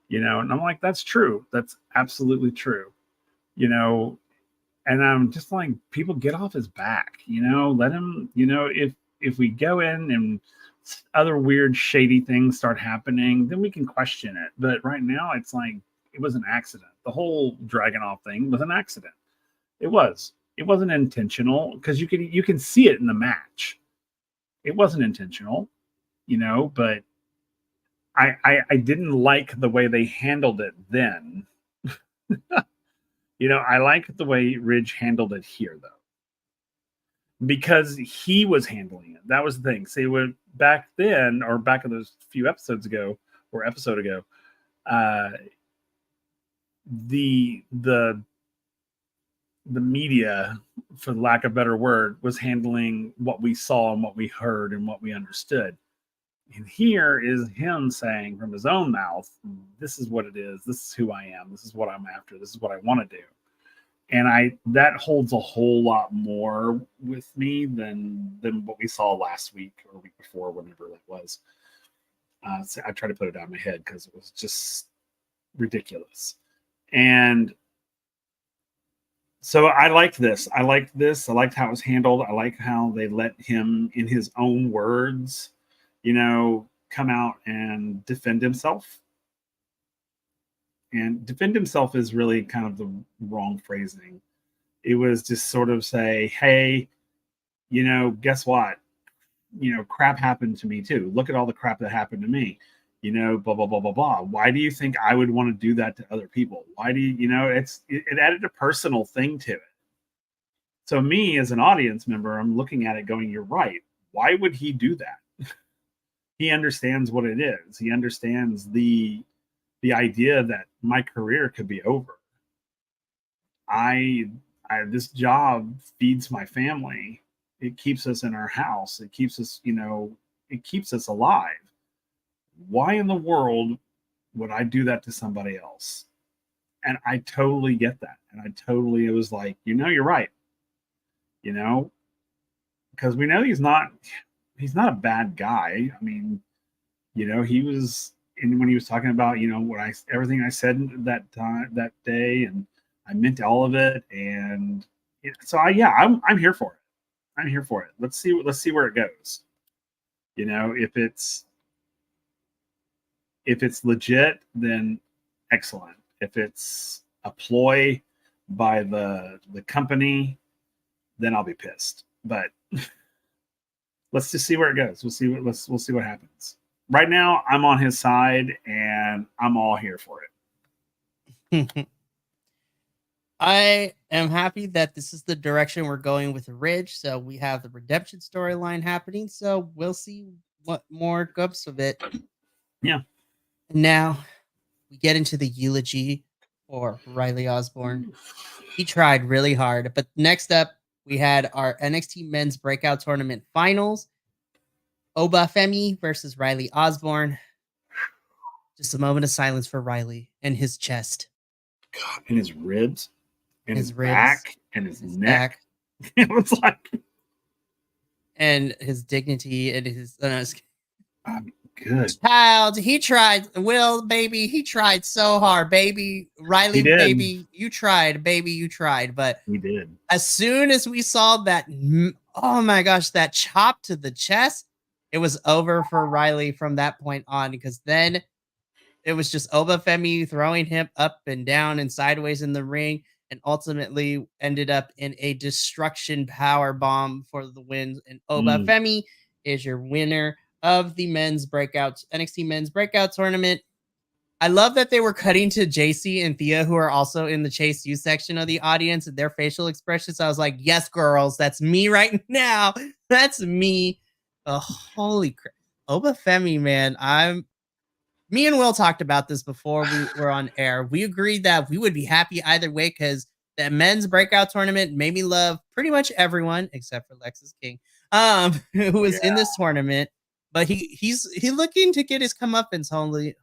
you know. And I'm like, that's true. That's absolutely true. You know, and I'm just like, people get off his back, you know, let him, you know, if we go in and other weird, shady things start happening, then we can question it. But right now, it's like, it was an accident. The whole Dragunov thing was an accident. It wasn't intentional because you can see it in the match. It wasn't intentional, you know, but I didn't like the way they handled it then. You know, I like the way Ridge handled it here though, because he was handling it. That was the thing. See, when back then, or back in those few episodes ago, or episode ago, the media, for lack of a better word, was handling what we saw and what we heard and what we understood. And here is him saying from his own mouth, this is what it is. This is who I am. This is what I'm after. This is what I want to do. And that holds a whole lot more with me than what we saw last week or week before, whenever that was. So I try to put it out of my head because it was just ridiculous. And so I liked this. I liked how it was handled. I like how they let him, in his own words, you know, come out and defend himself. And defend himself is really kind of the wrong phrasing. It was just sort of say, hey, you know, guess what? You know, crap happened to me too. Look at all the crap that happened to me. You know, blah, blah, blah, blah, blah. Why do you think I would want to do that to other people? Why do you know, it added a personal thing to it. So me as an audience member, I'm looking at it going, you're right. Why would he do that? He understands what it is. He understands the the idea that my career could be over. I this job feeds my family. It keeps us in our house. It keeps us, it keeps us alive. Why in the world would I do that to somebody else? And I totally get that. And it was like, you're right. Because we know he's not a bad guy. I mean, he was, and when he was talking about, everything I said that time, that day, and I meant all of it. And so I'm here for it. I'm here for it. Let's see where it goes. If it's legit, then excellent. If it's a ploy by the company, then I'll be pissed. But let's just see where it goes. We'll see what happens. Right now, I'm on his side, and I'm all here for it. I am happy that this is the direction we're going with Ridge. So we have the redemption storyline happening. So we'll see what more comes of it. Yeah. Now we get into the eulogy for Riley Osborne. He tried really hard. But next up, we had our NXT Men's Breakout Tournament Finals. Oba Femi versus Riley Osborne. Just a moment of silence for Riley and his chest. God, and his ribs. And his back. And his neck. Back. It was like... And his dignity and his... good. Child, he tried. Will, baby, he tried so hard. Baby, Riley, baby, you tried. Baby, you tried. But he did. As soon as we saw that, oh my gosh, that chop to the chest, it was over for Riley from that point on, because then it was just Oba Femi throwing him up and down and sideways in the ring, and ultimately ended up in a destruction power bomb for the win. And Oba Femi is your winner of the NXT Men's Breakout Tournament. I love that they were cutting to JC and Thea, who are also in the Chase U section of the audience, and their facial expressions. I was like, yes, girls, that's me right now. That's me. Oh, holy crap. Oba Femi, man. Me and Will talked about this before we were on air. We agreed that we would be happy either way, because the men's breakout tournament made me love pretty much everyone except for Lexus King, who was in this tournament. But he's looking to get his comeuppance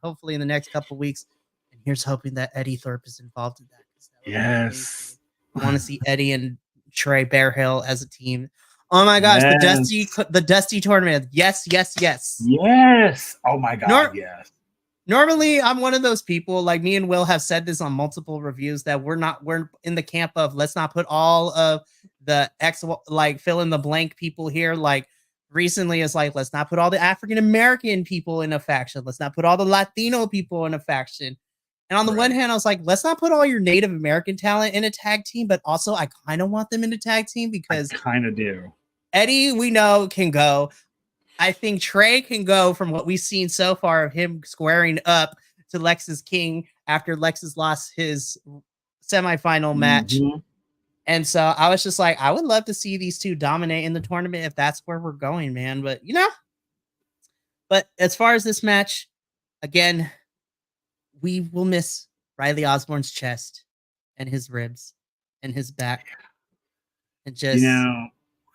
hopefully in the next couple weeks. And here's hoping that Eddie Thorpe is involved in that. Yes. I want to see Eddie and Trey Bearhill as a team. Oh my gosh, the Dusty tournament. Yes. Yes. Oh my God, yes. Normally, I'm one of those people, like me and Will have said this on multiple reviews, that we're in the camp of let's not put all of the fill in the blank people here. Like recently, it's like, let's not put all the African American people in a faction. Let's not put all the Latino people in a faction. And on the one hand, I was like, let's not put all your Native American talent in a tag team, but also I kind of want them in a tag team, because I kind of do. Eddie, we know, can go. I think Trey can go, from what we've seen so far of him squaring up to Lexus King after Lexus lost his semifinal match. And so I was just like, I would love to see these two dominate in the tournament if that's where we're going, man. But, but as far as this match, again, we will miss Riley Osborne's chest and his ribs and his back. And just,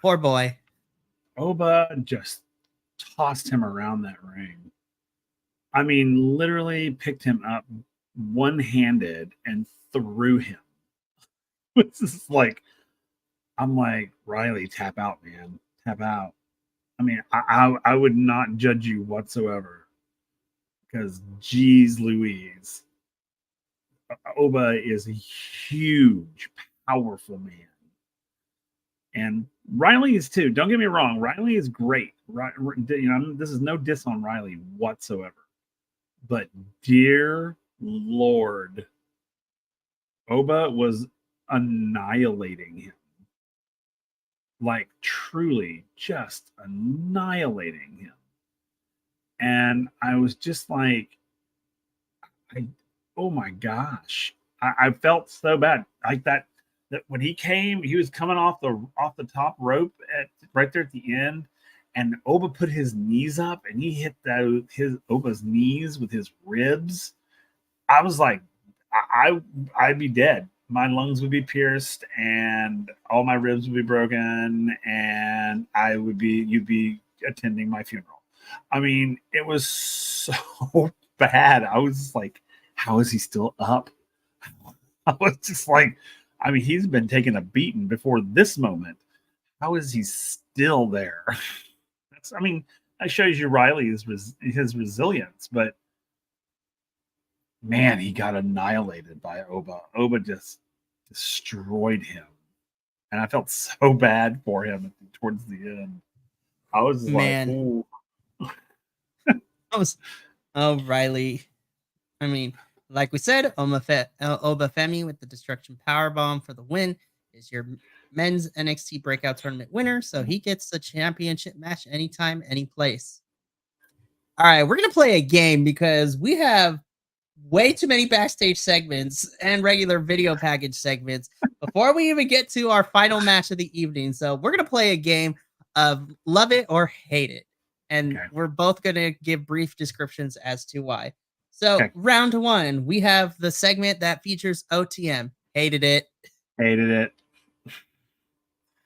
poor boy. Oba just tossed him around that ring. I mean, literally picked him up one-handed and threw him. It's just like, I'm like, Riley, tap out, man. Tap out. I mean, I would not judge you whatsoever, because geez Louise, Oba is a huge, powerful man. And Riley is too. Don't get me wrong. Riley is great. This is no diss on Riley whatsoever. But dear Lord, Oba was annihilating him. Like truly just annihilating him. And I was just like, oh my gosh. I felt so bad. Like that when he came, he was coming off the top rope right there at the end, and Oba put his knees up and he hit Oba's knees with his ribs. I was like, I'd be dead. My lungs would be pierced, and all my ribs would be broken, and you'd be attending my funeral. I mean, it was so bad. I was just like, how is he still up? I was just like, I mean, he's been taking a beating before this moment. How is he still there? I mean, that shows you Riley's his resilience, but man, he got annihilated by Oba. Oba just destroyed him, and I felt so bad for him towards the end. I was like, ooh. Riley. I mean, like we said, Obafemi with the Destruction Powerbomb for the win is your men's NXT Breakout Tournament winner, so he gets the championship match anytime, any place. All right, we're going to play a game because we have way too many backstage segments and regular video package segments before we even get to our final match of the evening. So we're going to play a game of love it or hate it. And we're both going to give brief descriptions as to why. So round one, we have the segment that features OTM. Hated it. Hated it.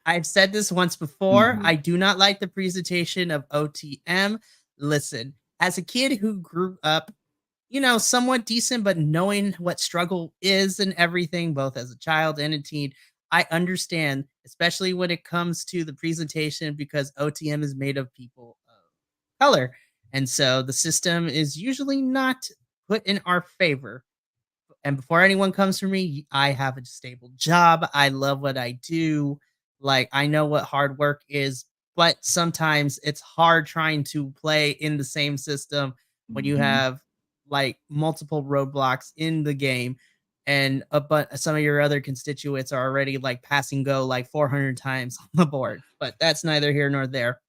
I've said this once before. I do not like the presentation of OTM. Listen, as a kid who grew up, you know, somewhat decent, but knowing what struggle is and everything, both as a child and a teen, I understand, especially when it comes to the presentation, because OTM is made of people of color. And so the system is usually not put in our favor. And before anyone comes for me, I have a stable job. I love what I do. Like, I know what hard work is, but sometimes it's hard trying to play in the same system when you have like multiple roadblocks in the game, and but some of your other constituents are already like passing go like 400 times on the board. But that's neither here nor there.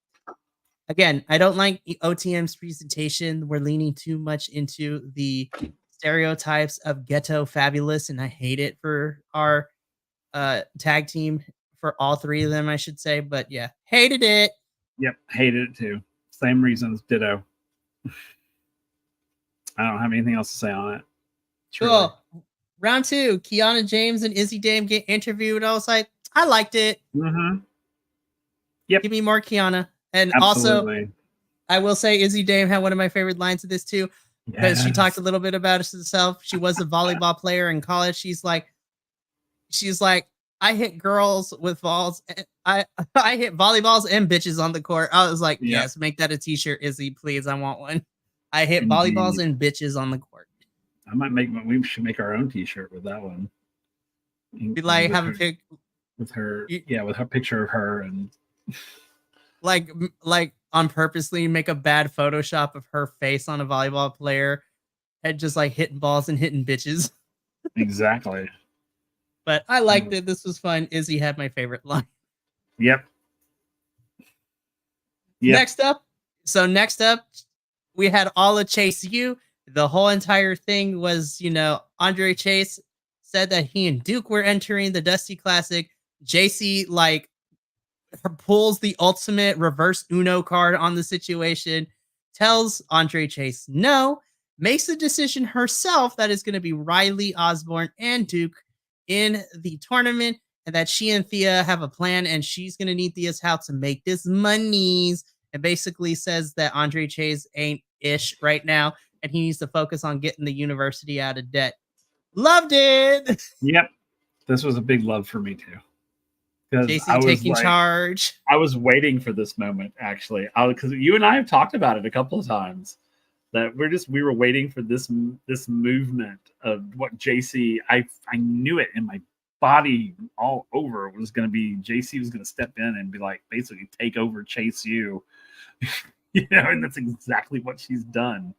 Again, I don't like OTM's presentation. We're leaning too much into the stereotypes of ghetto fabulous, and I hate it for our tag team, for all three of them, I should say. But yeah, hated it. Yep, hated it too. Same reasons, ditto. I don't have anything else to say on it. Truly. Cool. Round two, Kiana James and Izzy Dame get interviewed. I was like, I liked it. Yep. Give me more Kiana. And absolutely. Also, I will say Izzy Dame had one of my favorite lines of this too, because she talked a little bit about herself. She was a volleyball player in college. She's like, I hit girls with balls. I hit volleyballs and bitches on the court. I was like, yes, make that a t-shirt, Izzy, please. I want one. I hit volleyballs and bitches on the court. I might we should make our own t-shirt with that one. Be like, have a pic with her. Yeah, with her picture of her, and like on purposely make a bad Photoshop of her face on a volleyball player and just like hitting balls and hitting bitches. Exactly. But I liked it. This was fun. Izzy had my favorite line. Yep. Next up, we had all of Chase U. The whole entire thing was, you know, Andre Chase said that he and Duke were entering the Dusty Classic. JC like pulls the ultimate reverse Uno card on the situation, tells Andre Chase no, makes the decision herself that is going to be Riley, Osborne, and Duke in the tournament, and that she and Thea have a plan, and she's going to need Thea's help to make this monies, and basically says that Andre Chase ain't ish right now, and he needs to focus on getting the university out of debt. Loved it. Yep. This was a big love for me too. JC taking charge. I was waiting for this moment, actually, because you and I have talked about it a couple of times. That we were waiting for this movement of what JC. I knew it in my body all over. It was going to be JC was going to step in and be like, basically take over Chase U, you know, and that's exactly what she's done.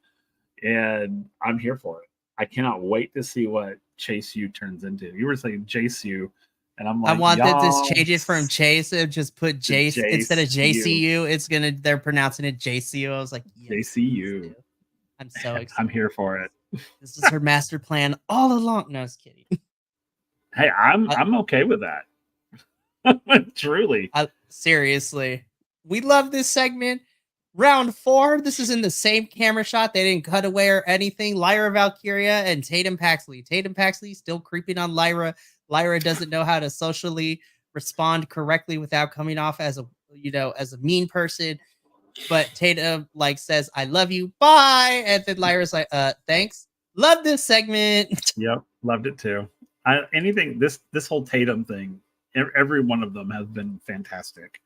And I'm here for it. I cannot wait to see what Chase U turns into. You were saying Chase U. And I'm like, I want that to change it from Chase and just put Jace instead of JCU. It's they're pronouncing it JCU. I was like, yes, JCU. I'm so excited. I'm here for it. This is her master plan all along. No, I was kidding. Hey, I'm okay with that. Truly. Seriously. We love this segment. Round 4, this is in the same camera shot. They didn't cut away or anything. Lyra Valkyria and Tatum Paxley. Tatum Paxley still creeping on Lyra. Lyra doesn't know how to socially respond correctly without coming off as a mean person. But Tatum says, "I love you, bye." And then Lyra's like, thanks. Love this segment. Yep, loved it too. This whole Tatum thing, every one of them has been fantastic.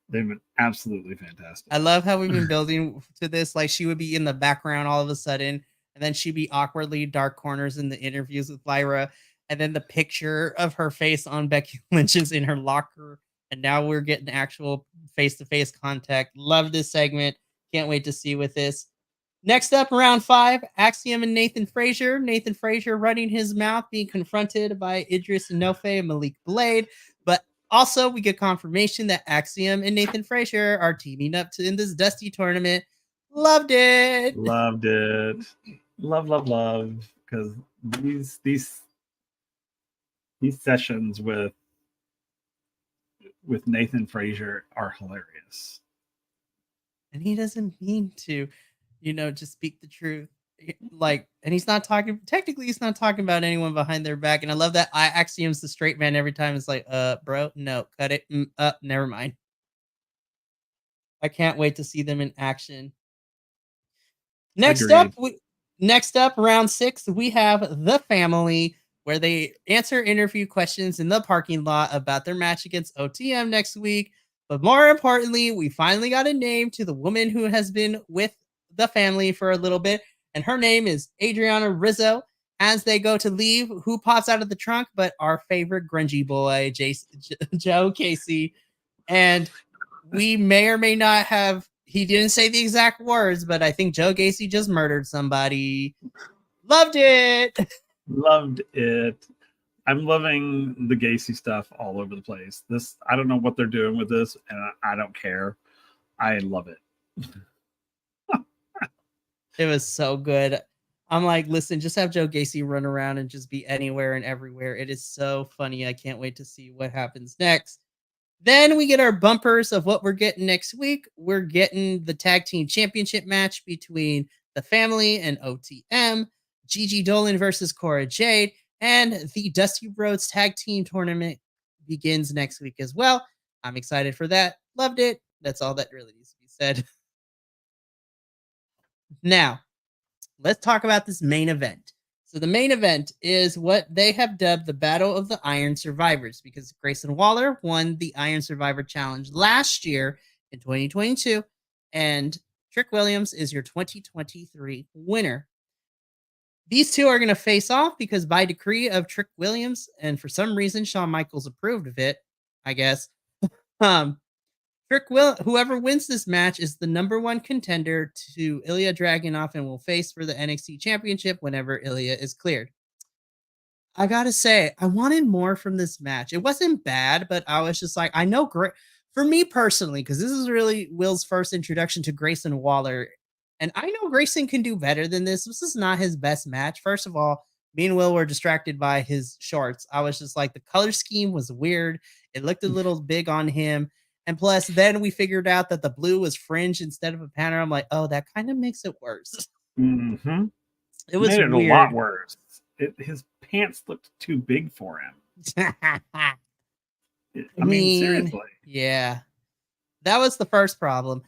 They've been absolutely fantastic. I love how we've been building to this. Like, she would be in the background all of a sudden, and then she'd be awkwardly dark corners in the interviews with Lyra, and then the picture of her face on Becky Lynch's in her locker. And now we're getting actual face-to-face contact. Love this segment. Can't wait to see with this. Next up, round 5, Axiom and Nathan Frazier. Nathan Frazier running his mouth, being confronted by Idris Inoue and Malik Blade. But also, we get confirmation that Axiom and Nathan Frazier are teaming up in this Dusty tournament. Loved it. Loved it. Love. Because these sessions with Nathan Frazier are hilarious. And he doesn't mean to, just speak the truth. And he's not talking about anyone behind their back. And I love that Axiom's the straight man every time. It's like, bro, no, cut it. Never mind. I can't wait to see them in action. Next up, round 6, we have the family, where they answer interview questions in the parking lot about their match against OTM next week. But more importantly, we finally got a name to the woman who has been with the family for a little bit, and her name is Adriana Rizzo. As they go to leave, who pops out of the trunk but our favorite grungy boy, Joe Casey. And we may or may not have, he didn't say the exact words, but I think Joe Gacy just murdered somebody. Loved it. Loved it. I'm loving the Gacy stuff all over the place. I don't know what they're doing with this, and I don't care. I love it. It was so good. I'm like, listen, just have Joe Gacy run around and just be anywhere and everywhere. It is so funny. I can't wait to see what happens next. Then we get our bumpers of what we're getting next week. We're getting the tag team championship match between the family and OTM, Gigi Dolan versus Cora Jade, and the Dusty Rhodes tag team tournament begins next week as well. I'm excited for that. Loved it. That's all that really needs to be said. Now, let's talk about this main event. So the main event is what they have dubbed the Battle of the Iron Survivors, because Grayson Waller won the Iron Survivor Challenge last year in 2022, and Trick Williams is your 2023 winner. These two are going to face off because by decree of Trick Williams, and for some reason Shawn Michaels approved of it, I guess, whoever wins this match is the number 1 contender to Ilya Dragunov and will face for the NXT Championship whenever Ilya is cleared. I gotta say, I wanted more from this match. It wasn't bad, but I was just like, I know, for me personally, because this is really Will's first introduction to Grayson Waller, and I know Grayson can do better than this. This is not his best match. First of all, me and Will were distracted by his shorts. I was just like, the color scheme was weird. It looked a little big on him. And plus, then we figured out that the blue was fringe instead of a pattern. I'm like, oh, that kind of makes it worse. Mm-hmm. It was made it weird. A lot worse. His pants looked too big for him. I mean, seriously. Yeah. That was the first problem.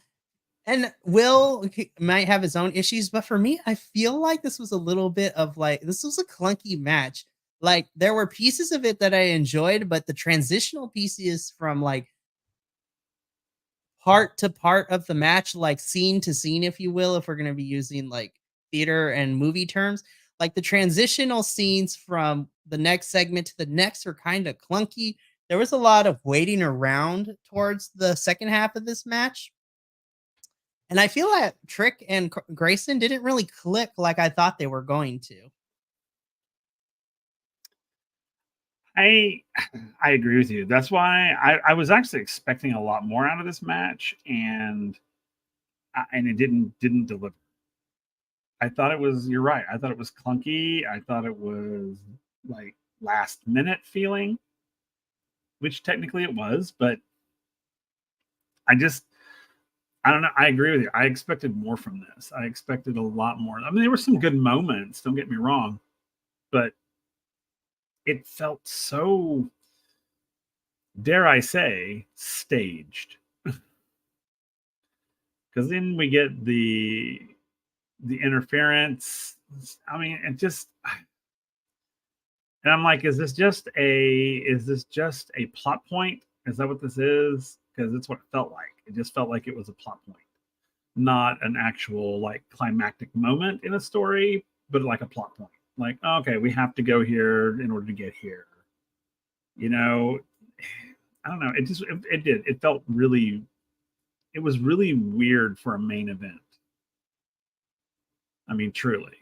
And Will might have his own issues, but for me, I feel like this was a little bit of this was a clunky match. Like, there were pieces of it that I enjoyed, but the transitional pieces from part to part of the match, scene to scene, if you will, if we're going to be using theater and movie terms, the transitional scenes from the next segment to the next are kind of clunky. There was a lot of waiting around towards the second half of this match. And I feel like Trick and Grayson didn't really click like I thought they were going to. I agree with you. That's why I was actually expecting a lot more out of this match, and it didn't deliver. I thought it was. You're right. I thought it was clunky. I thought it was last minute feeling, which technically it was, but I just I don't know. I agree with you. I expected more from this. I expected a lot more. I mean, there were some good moments, don't get me wrong, but it felt so, dare I say, staged. Because then we get the interference. I mean, it just, and I'm like, is this just a plot point? Is that what this is? Because it's what it felt like. It just felt like it was a plot point, not an actual like climactic moment in a story, but like a plot point. Like, okay, we have to go here in order to get here. You know, I don't know. It did. It felt really. It was really weird for a main event. I mean, truly.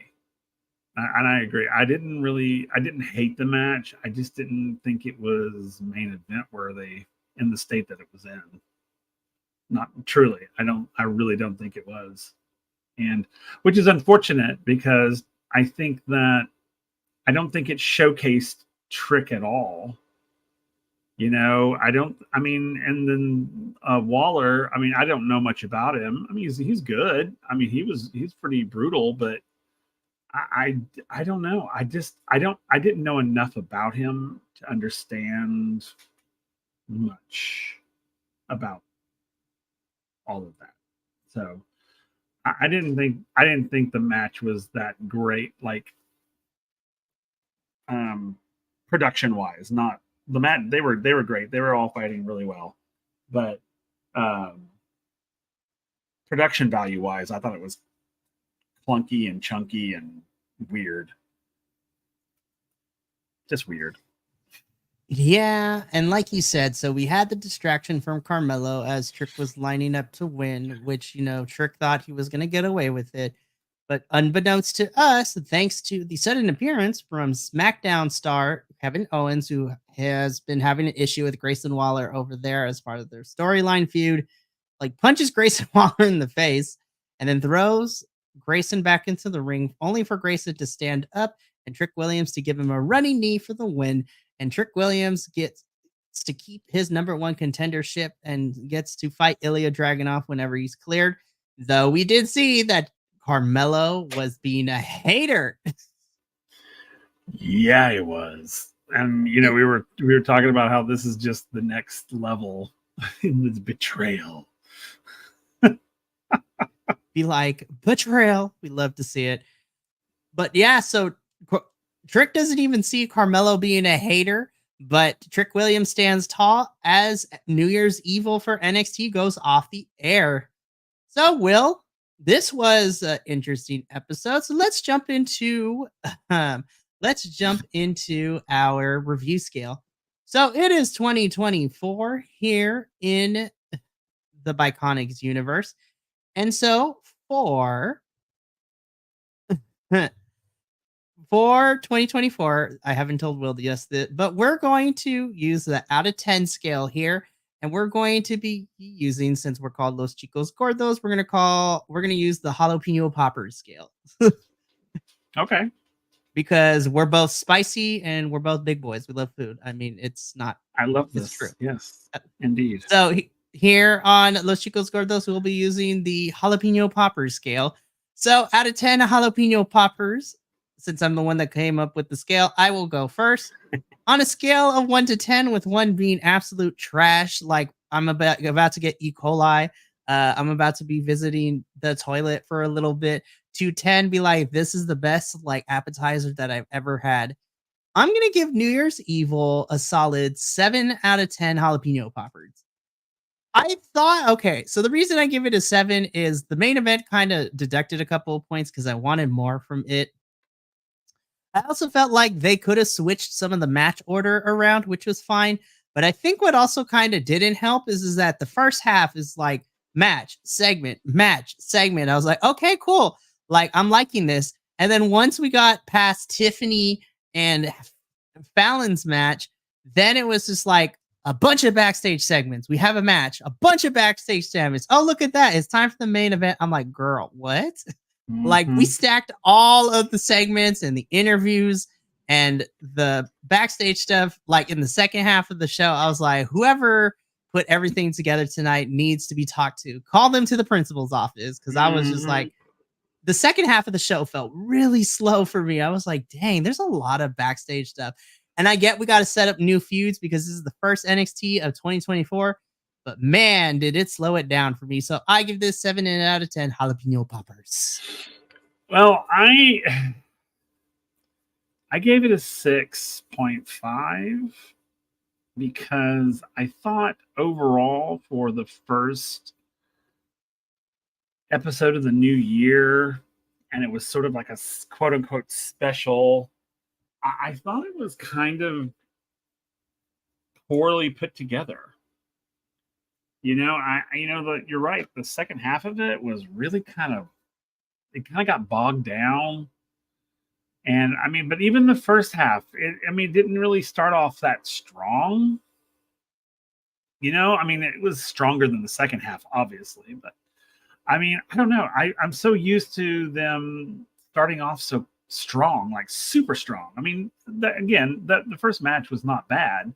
And I agree. I didn't hate the match. I just didn't think it was main event worthy in the state that it was in. Not truly. I really don't think it was. And which is unfortunate because I don't think it showcased Trick at all. You know, and then Waller, I mean, I don't know much about him. I mean, he's good. I mean, he's pretty brutal, but I don't know. I didn't know enough about him to understand much about all of that. So I didn't think the match was that great, like production wise. Not the match. They were great. They were all fighting really well, but production value wise, I thought it was clunky and chunky and weird. Just weird. Yeah, and like you said, so we had the distraction from Carmelo as Trick was lining up to win, which, Trick thought he was going to get away with it. But unbeknownst to us, thanks to the sudden appearance from SmackDown star Kevin Owens, who has been having an issue with Grayson Waller over there as part of their storyline feud, like punches Grayson Waller in the face and then throws Grayson back into the ring, only for Grayson to stand up and Trick Williams to give him a running knee for the win. And Trick Williams gets to keep his number one contendership and gets to fight Ilya Dragunov whenever he's cleared. Though we did see that Carmelo was being a hater. Yeah, it was. And we were talking about how this is just the next level in this betrayal. Be like, betrayal. We love to see it. But yeah, so Trick doesn't even see Carmelo being a hater, but Trick Williams stands tall as New Year's Evil for NXT goes off the air. So, Will, this was an interesting episode. So let's jump into our review scale. So it is 2024 here in the Biconics universe. And so for 2024, I haven't told Will but we're going to use the out of 10 scale here. And we're going to be using, since we're called Los Chicos Gordos, we're going to use the jalapeno poppers scale. Okay. Because we're both spicy and we're both big boys. We love food. I mean, I love this. It's true. Yes, indeed. So here on Los Chicos Gordos, we'll be using the jalapeno poppers scale. So out of 10 jalapeno poppers, since I'm the one that came up with the scale, I will go first. On a scale of 1 to 10, with 1 being absolute trash, like I'm about to get E. coli, I'm about to be visiting the toilet for a little bit, to 10 be like, this is the best like appetizer that I've ever had. I'm going to give New Year's Evil a solid 7 out of 10 jalapeno poppers. I thought, okay, so the reason I give it a 7 is the main event kind of deducted a couple of points because I wanted more from it. I also felt like they could have switched some of the match order around, which was fine. But I think what also kind of didn't help is that the first half is like match, segment. I was like, okay, cool. Like, I'm liking this. And then once we got past Tiffany and Fallon's match, then it was just like a bunch of backstage segments. We have a match, a bunch of backstage segments. Oh, look at that. It's time for the main event. I'm like, girl, what? Mm-hmm. Like, we stacked all of the segments and the interviews and the backstage stuff. Like in the second half of the show, I was like, whoever put everything together tonight needs to be talked to. Call them to the principal's office because I was just like, the second half of the show felt really slow for me. I was like, dang, there's a lot of backstage stuff. And I get we got to set up new feuds because this is the first NXT of 2024. But man, did it slow it down for me. So I give this 7 out of 10 jalapeno poppers. Well, I gave it a 6.5 because I thought overall for the first episode of the new year, and it was sort of like a quote unquote special, I thought it was kind of poorly put together. You're right. The second half of it was really kind of got bogged down. And I mean, but even the first half, it didn't really start off that strong. It was stronger than the second half, obviously. But I mean, I don't know. I'm so used to them starting off so strong, like super strong. I mean, the first match was not bad,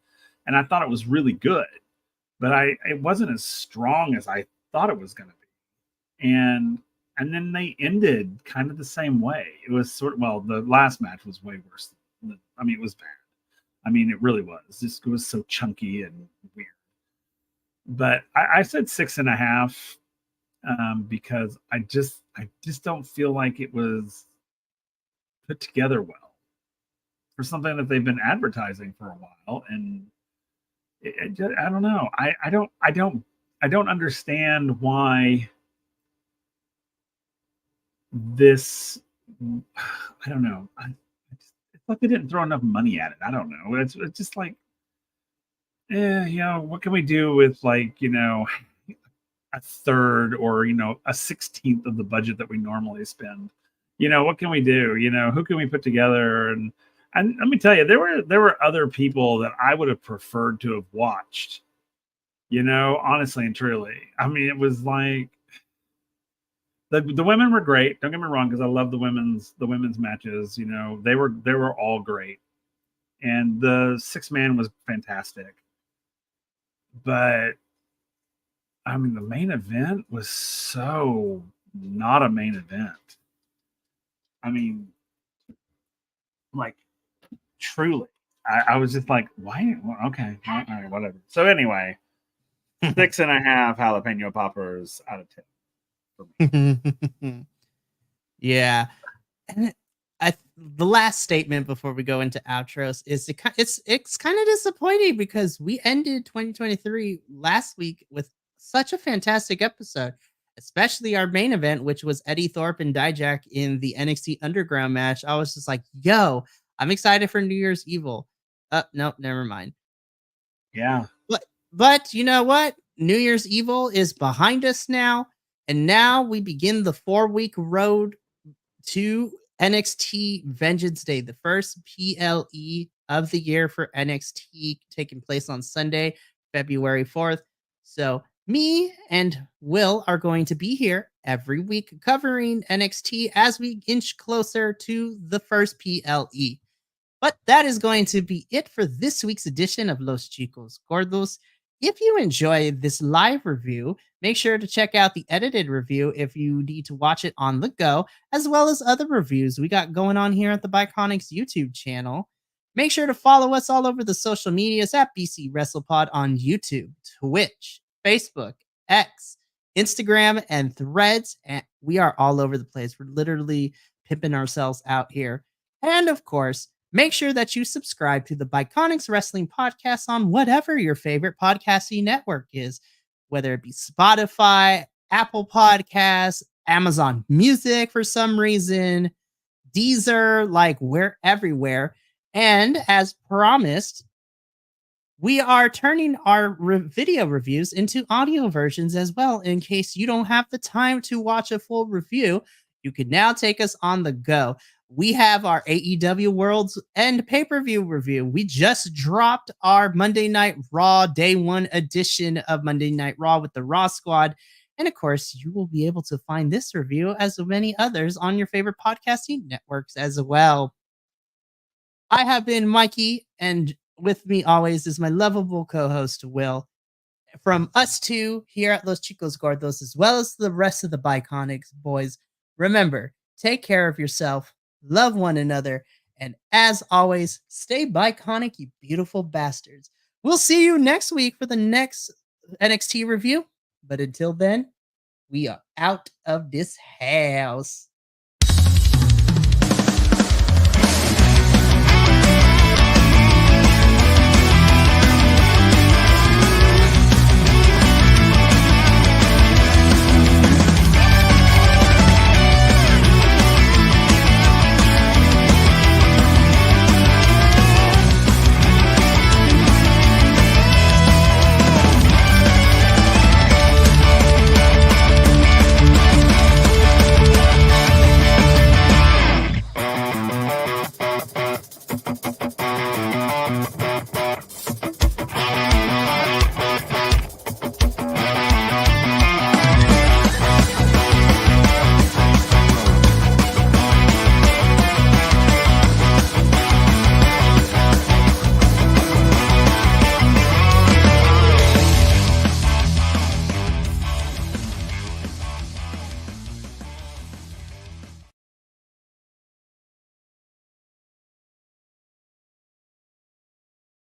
and I thought it was really good. But it wasn't as strong as I thought it was going to be. And then they ended kind of the same way. It was the last match was way worse. It was bad. It really was. It was so chunky and weird. But I said 6.5 because I just don't feel like it was put together well for something that they've been advertising for a while. And I don't know. I don't understand why this. I don't know. It's like they didn't throw enough money at it. I don't know. It's just like, what can we do with a third or a 16th of the budget that we normally spend? What can we do? Who can we put together? And let me tell you, there were other people that I would have preferred to have watched. Honestly and truly. It was like the women were great. Don't get me wrong, because I love the women's matches. They were all great, and the 6-man was fantastic. But the main event was so not a main event. Truly. I was just like, why? Okay, all right, whatever. So anyway, 6.5 jalapeno poppers out of 10. Yeah, and the last statement before we go into outros is it's kind of disappointing because we ended 2023 last week with such a fantastic episode, especially our main event, which was Eddie Thorpe and Dijak in the NXT Underground match. I was just like, yo, I'm excited for New Year's Evil. No, never mind. Yeah. But you know what? New Year's Evil is behind us now. And now we begin the 4-week road to NXT Vengeance Day, the first PLE of the year for NXT, taking place on Sunday, February 4th. So me and Will are going to be here every week covering NXT as we inch closer to the first PLE. But that is going to be it for this week's edition of Los Chicos Gordos. If you enjoy this live review, make sure to check out the edited review if you need to watch it on the go, as well as other reviews we got going on here at the Biconics YouTube channel. Make sure to follow us all over the social medias at BC WrestlePod on YouTube, Twitch, Facebook, X, Instagram, and Threads. And we are all over the place. We're literally pimping ourselves out here. And of course, make sure that you subscribe to the Biconics Wrestling Podcast on whatever your favorite podcasting network is, whether it be Spotify, Apple Podcasts, Amazon Music for some reason, Deezer, we're everywhere. And as promised, we are turning our video reviews into audio versions as well. In case you don't have the time to watch a full review, you can now take us on the go. We have our AEW World's End pay-per-view review. We just dropped our Monday Night Raw Day 1 edition of Monday Night Raw with the Raw Squad. And of course, you will be able to find this review as many others on your favorite podcasting networks as well. I have been Mikey, and with me always is my lovable co-host, Will. from us two here at Los Chicos Gordos, as well as the rest of the Biconics boys, remember, take care of yourself, love one another, and as always, stay Biconic, you beautiful bastards. We'll see you next week for the next NXT review. But until then, we are out of this house.